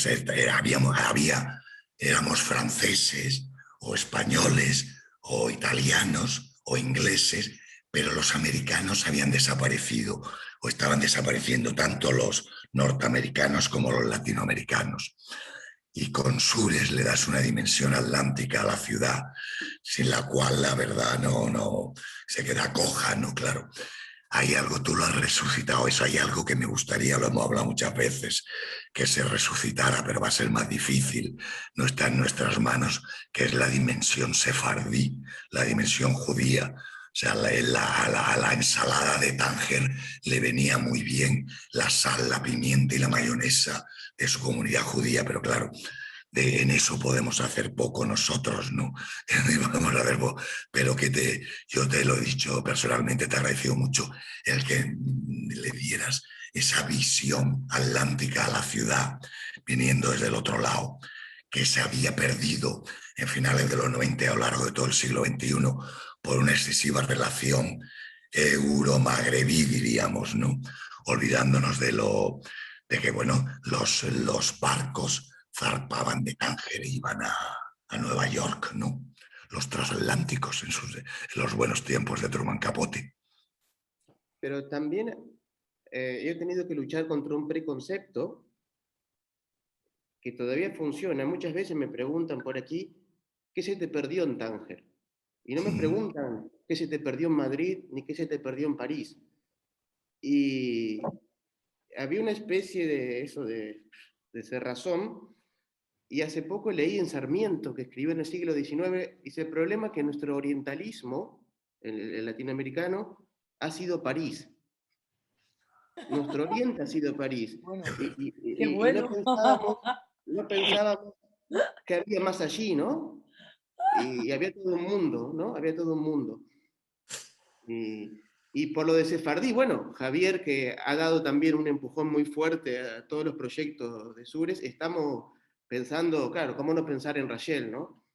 éramos franceses o españoles o italianos o ingleses, pero los americanos habían desaparecido o estaban desapareciendo tanto los norteamericanos como los latinoamericanos. Y con Sures le das una dimensión atlántica a la ciudad, sin la cual la verdad no se queda coja, ¿no? Claro. Hay algo, tú lo has resucitado, eso hay algo que me gustaría, lo hemos hablado muchas veces, que se resucitara, pero va a ser más difícil, no está en nuestras manos, que es la dimensión sefardí, la dimensión judía. O sea, la ensalada de Tánger le venía muy bien la sal, la pimienta y la mayonesa de su comunidad judía, pero claro, en eso podemos hacer poco nosotros, ¿no? Podemos hacer poco, pero yo te lo he dicho personalmente, te he agradecido mucho el que le dieras esa visión atlántica a la ciudad, viniendo desde el otro lado, que se había perdido en finales de los 90 a lo largo de todo el siglo XXI por una excesiva relación euro-magrebí, diríamos, ¿no? Olvidándonos de que, bueno, los barcos zarpaban de Tánger e iban a Nueva York, ¿no? Los transatlánticos en los buenos tiempos de Truman Capote. Pero también he tenido que luchar contra un preconcepto que todavía funciona. Muchas veces me preguntan por aquí, ¿qué se te perdió en Tánger? Y no me preguntan qué se te perdió en Madrid ni qué se te perdió en París. Y había una especie de cerrazón. Y hace poco leí en Sarmiento, que escribió en el siglo XIX, dice, el problema es que nuestro orientalismo, el latinoamericano, ha sido París. Nuestro oriente ha sido París. Bueno, y no pensábamos que había más allí, ¿no? Y había todo un mundo, ¿no? Había todo un mundo. Y por lo de sefardí, bueno, Javier, que ha dado también un empujón muy fuerte a todos los proyectos de Sures, estamos pensando, claro, ¿cómo no pensar en Rachel, no?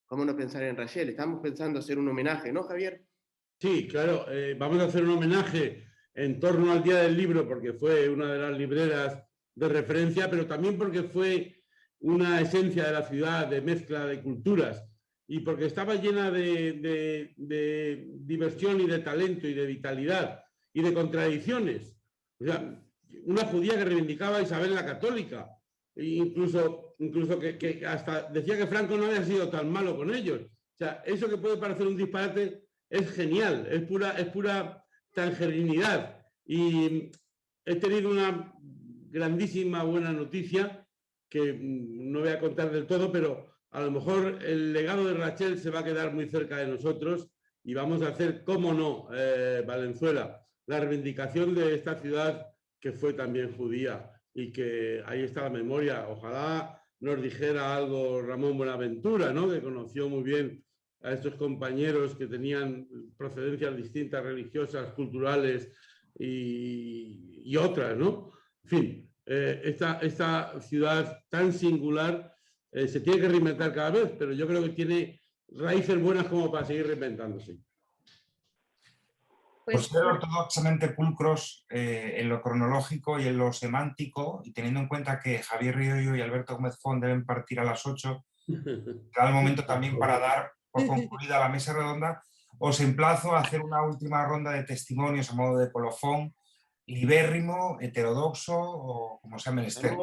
¿Cómo no pensar en Rachel? Estamos pensando hacer un homenaje, ¿no, Javier? Sí, claro, vamos a hacer un homenaje en torno al Día del Libro, porque fue una de las libreras de referencia, pero también porque fue una esencia de la ciudad, de mezcla de culturas. y porque estaba llena de diversión y de talento y de vitalidad y de contradicciones. O sea, una judía que reivindicaba a Isabel la Católica, e incluso que hasta decía que Franco no había sido tan malo con ellos. O sea, eso que puede parecer un disparate es genial, es pura tangerinidad. Y he tenido una grandísima buena noticia que no voy a contar del todo, pero a lo mejor el legado de Rachel se va a quedar muy cerca de nosotros y vamos a hacer, cómo no, Valenzuela, la reivindicación de esta ciudad que fue también judía y que ahí está la memoria. Ojalá nos dijera algo Ramón Buenaventura, ¿no? Que conoció muy bien a estos compañeros que tenían procedencias distintas, religiosas, culturales y otras, ¿no? En fin, esta ciudad tan singular se tiene que reinventar cada vez, pero yo creo que tiene raíces buenas como para seguir reinventándose. Por ser ortodoxamente pulcros en lo cronológico y en lo semántico, y teniendo en cuenta que Javier Riollo y Alberto Gómez Font deben partir a las 8, será el momento también para dar por concluida la mesa redonda. Os emplazo a hacer una última ronda de testimonios a modo de colofón, libérrimo, heterodoxo o como sea menester.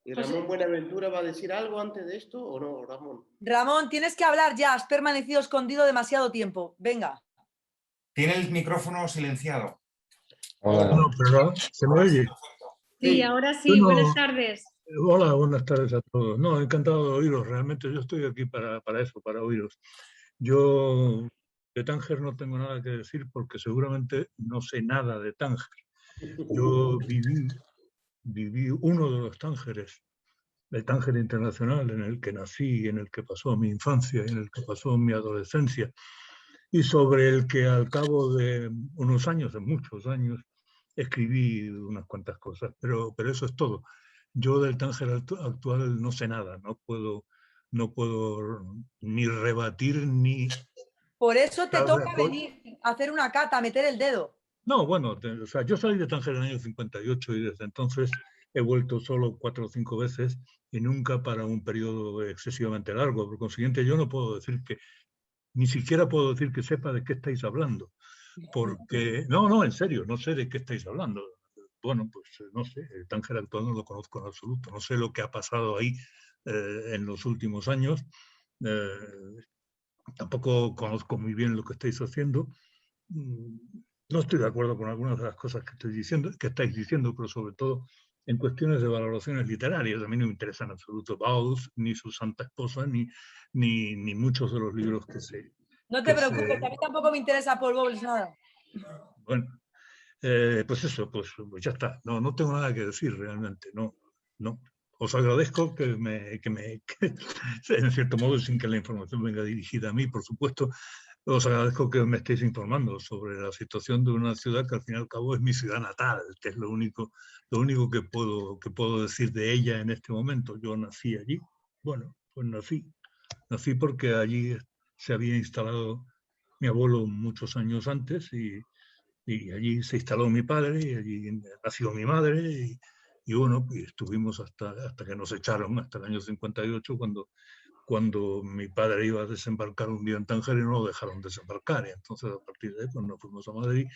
¿Y Ramón Buenaventura va a decir algo antes de esto o no, Ramón? Ramón, tienes que hablar ya, has permanecido escondido demasiado tiempo. Venga. Tiene el micrófono silenciado. No, pero ¿se me oye? Sí, ahora sí. Bueno, buenas tardes. Hola, buenas tardes a todos. No, encantado de oíros. Realmente yo estoy aquí para eso, para oíros. Yo de Tánger no tengo nada que decir porque seguramente no sé nada de Tánger. Yo viví uno de los Tángeres, el Tánger internacional, en el que nací, en el que pasó mi infancia, en el que pasó mi adolescencia, y sobre el que al cabo de unos años, de muchos años, escribí unas cuantas cosas, pero eso es todo. Yo del Tánger actual no sé nada, no puedo ni rebatir ni... Por eso te toca venir a hacer una cata, a meter el dedo. No, bueno, o sea, yo salí de Tánger en el año 58 y desde entonces he vuelto solo 4 o 5 veces y nunca para un periodo excesivamente largo. Por consiguiente, yo no puedo decir que, ni siquiera puedo decir que sepa de qué estáis hablando. Porque, no, en serio, no sé de qué estáis hablando. Bueno, pues no sé, el Tánger actual no lo conozco en absoluto. No sé lo que ha pasado ahí en los últimos años. Tampoco conozco muy bien lo que estáis haciendo. No estoy de acuerdo con algunas de las cosas que estáis diciendo, pero sobre todo en cuestiones de valoraciones literarias. A mí no me interesa en absoluto Bauhaus, ni su santa esposa, ni muchos de los libros que se... No te preocupes, que a mí tampoco me interesa Paul Bowles nada. Bueno, pues eso, pues ya está. No tengo nada que decir realmente, no. Os agradezco que en cierto modo, sin que la información venga dirigida a mí, por supuesto, os agradezco que me estéis informando sobre la situación de una ciudad que al fin y al cabo es mi ciudad natal, que es lo único que puedo decir de ella en este momento. Yo nací allí. Bueno, pues nací porque allí se había instalado mi abuelo muchos años antes y allí se instaló mi padre y allí nació mi madre y bueno, y estuvimos hasta que nos echaron, hasta el año 58, cuando mi padre iba a desembarcar un día en Tánger y no lo dejaron desembarcar. Y entonces a partir de ahí pues, nos fuimos a Madrid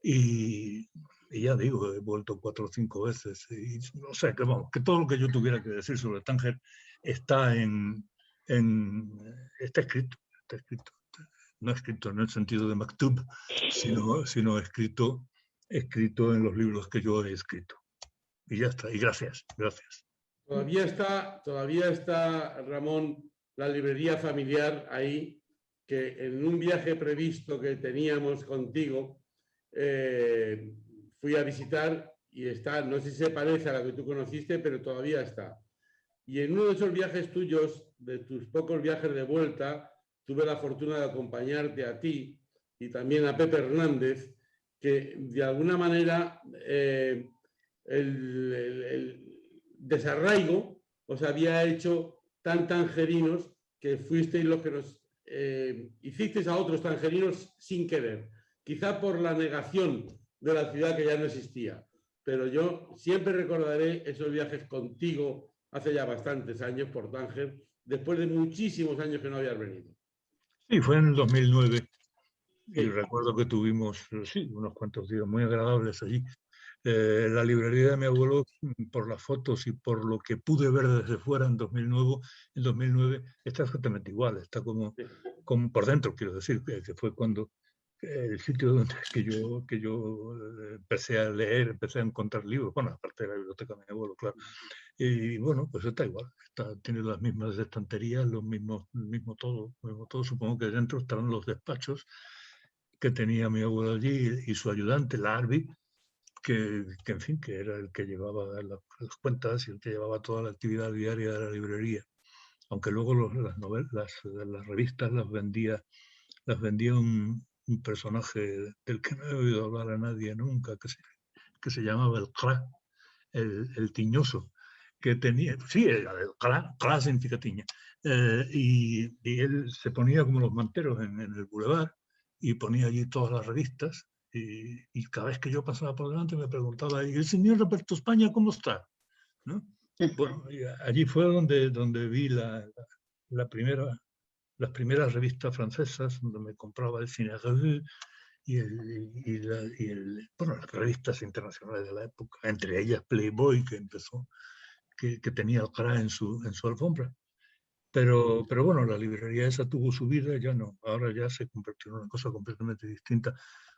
y ya digo, he vuelto 4 o 5 veces. Y no sé, que todo lo que yo tuviera que decir sobre Tánger está escrito. No escrito en el sentido de Maktub, sino escrito en los libros que yo he escrito. Y ya está, y gracias. Todavía está, Ramón, la librería familiar ahí, que en un viaje previsto que teníamos contigo, fui a visitar y está, no sé si se parece a la que tú conociste, pero todavía está. Y en uno de esos viajes tuyos, de tus pocos viajes de vuelta, tuve la fortuna de acompañarte a ti y también a Pepe Hernández, que de alguna manera el desarraigo os había hecho tan tangerinos que fuisteis los que nos hicisteis a otros tangerinos sin querer, quizá por la negación de la ciudad que ya no existía. Pero yo siempre recordaré esos viajes contigo hace ya bastantes años por Tánger, después de muchísimos años que no habías venido. Sí, fue en el 2009 y recuerdo que tuvimos unos cuantos días muy agradables allí. La librería de mi abuelo, por las fotos y por lo que pude ver desde fuera en 2009 está exactamente igual, está como por dentro, quiero decir, que fue cuando el sitio donde que yo empecé a leer, empecé a encontrar libros, bueno, aparte de la biblioteca de mi abuelo, claro. Y bueno, pues está igual, tiene las mismas estanterías, el mismo todo, supongo que dentro estarán los despachos que tenía mi abuelo allí y su ayudante, la Arby, que en fin, que era el que llevaba las cuentas y el que llevaba toda la actividad diaria de la librería. Aunque luego las revistas las vendía un personaje del que no he oído hablar a nadie nunca, que se llamaba el Cra, el tiñoso, que tenía, sí, el Cra significa tiña, y él se ponía como los manteros en el bulevar y ponía allí todas las revistas. Y cada vez que yo pasaba por delante me preguntaba, ¿y el señor Roberto España cómo está? ¿No? Bueno, allí fue donde vi las primeras revistas francesas, donde me compraba el Ciné Revue bueno, las revistas internacionales de la época, entre ellas Playboy, que tenía Alcalá en su alfombra. Pero bueno, la librería esa tuvo su vida, ya no, ahora ya se convirtió en una cosa completamente distinta,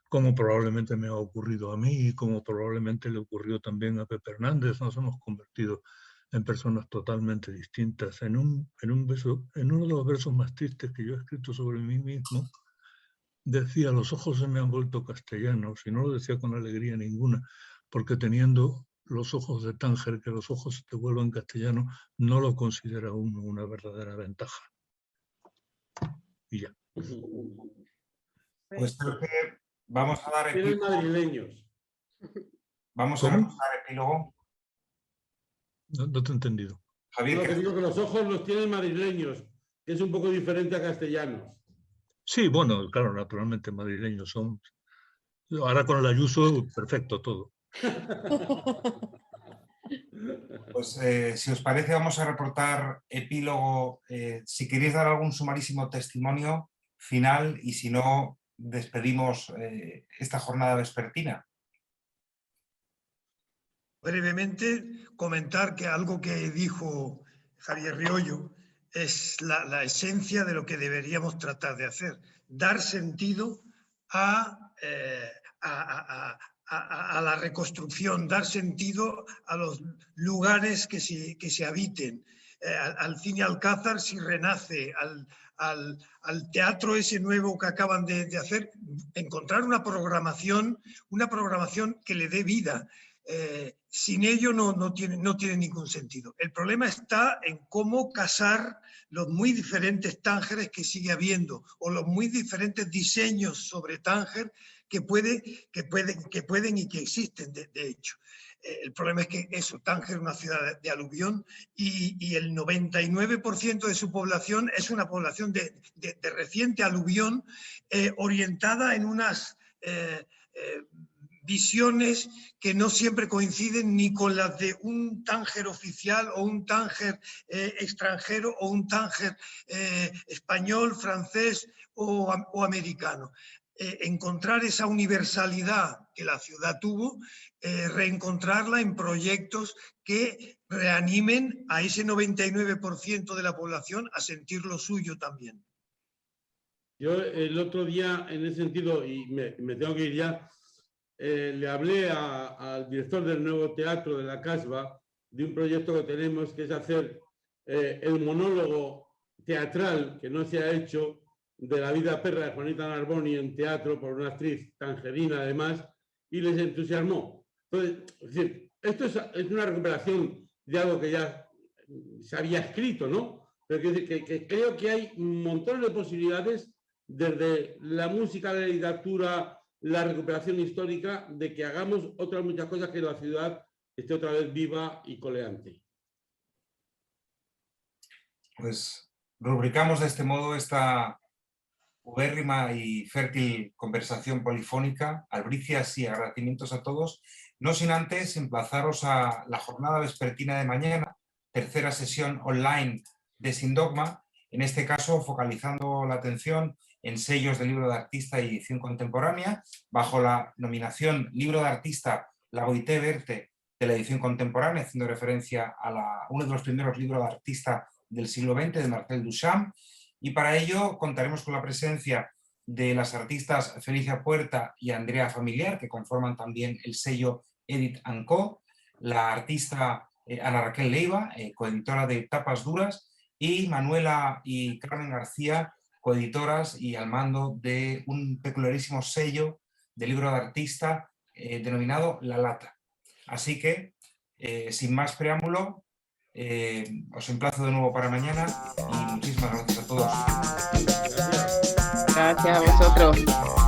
como probablemente me ha ocurrido a mí y como probablemente le ocurrió también a Pepe Hernández. Nos hemos convertido en personas totalmente distintas. En uno de los versos más tristes que yo he escrito sobre mí mismo, decía: los ojos se me han vuelto castellanos, y no lo decía con alegría ninguna, porque teniendo los ojos de Tánger, que los ojos te vuelvan castellano, no lo considera uno una verdadera ventaja. Y ya. Pues creo que vamos a dar epílogo. Madrileños. Vamos a dar epílogo. No te he entendido. Javier, no, que digo que los ojos los tienen madrileños, que es un poco diferente a castellanos. Sí, bueno, claro, naturalmente madrileños son. Ahora con el Ayuso, perfecto todo. Pues si os parece, vamos a reportar epílogo. Si queréis dar algún sumarísimo testimonio final, y si no, despedimos esta jornada vespertina. Brevemente comentar que algo que dijo Javier Riollo es la esencia de lo que deberíamos tratar de hacer: dar sentido a la reconstrucción, dar sentido a los lugares que se habiten, al cine Alcázar si renace, al teatro ese nuevo que acaban de hacer, encontrar una programación que le dé vida. Sin ello no tiene ningún sentido. El problema está en cómo casar los muy diferentes Tángeres que sigue habiendo, o los muy diferentes diseños sobre Tánger que pueden y que existen, de hecho. El problema es que Tánger es una ciudad de aluvión y el 99% de su población es una población de reciente aluvión, orientada en unas visiones que no siempre coinciden ni con las de un Tánger oficial o un Tánger extranjero o un Tánger español, francés o americano. Encontrar esa universalidad que la ciudad tuvo, reencontrarla en proyectos que reanimen a ese 99% de la población a sentir lo suyo también. Yo el otro día, en ese sentido, y me tengo que ir ya, le hablé al director del nuevo teatro de la Casbah de un proyecto que tenemos, que es hacer el monólogo teatral que no se ha hecho de la vida perra de Juanita Narboni en teatro por una actriz tangerina además, y les entusiasmó. Entonces, es decir, esto es una recuperación de algo que ya se había escrito, ¿no? Pero que creo que hay montones de posibilidades desde la música, la literatura, la recuperación histórica, de que hagamos otras muchas cosas, que la ciudad esté otra vez viva y coleante. Pues rubricamos de este modo esta ubérrima y fértil conversación polifónica. Albricias y agradecimientos a todos, no sin antes emplazaros a la jornada vespertina de mañana, tercera sesión online de Sin Dogma, en este caso focalizando la atención en sellos de libro de artista y edición contemporánea, bajo la nominación Libro de Artista La Boité Verte de la edición contemporánea, haciendo referencia a uno de los primeros libros de artista del siglo XX, de Marcel Duchamp, y para ello contaremos con la presencia de las artistas Felicia Puerta y Andrea Familiar, que conforman también el sello Edit & Co, la artista Ana Raquel Leiva, coeditora de Tapas Duras, y Manuela y Carmen García, coeditoras y al mando de un peculiarísimo sello de libro de artista denominado La Lata. Así que, sin más preámbulo, os emplazo de nuevo para mañana y muchísimas gracias a todos. Gracias a vosotros.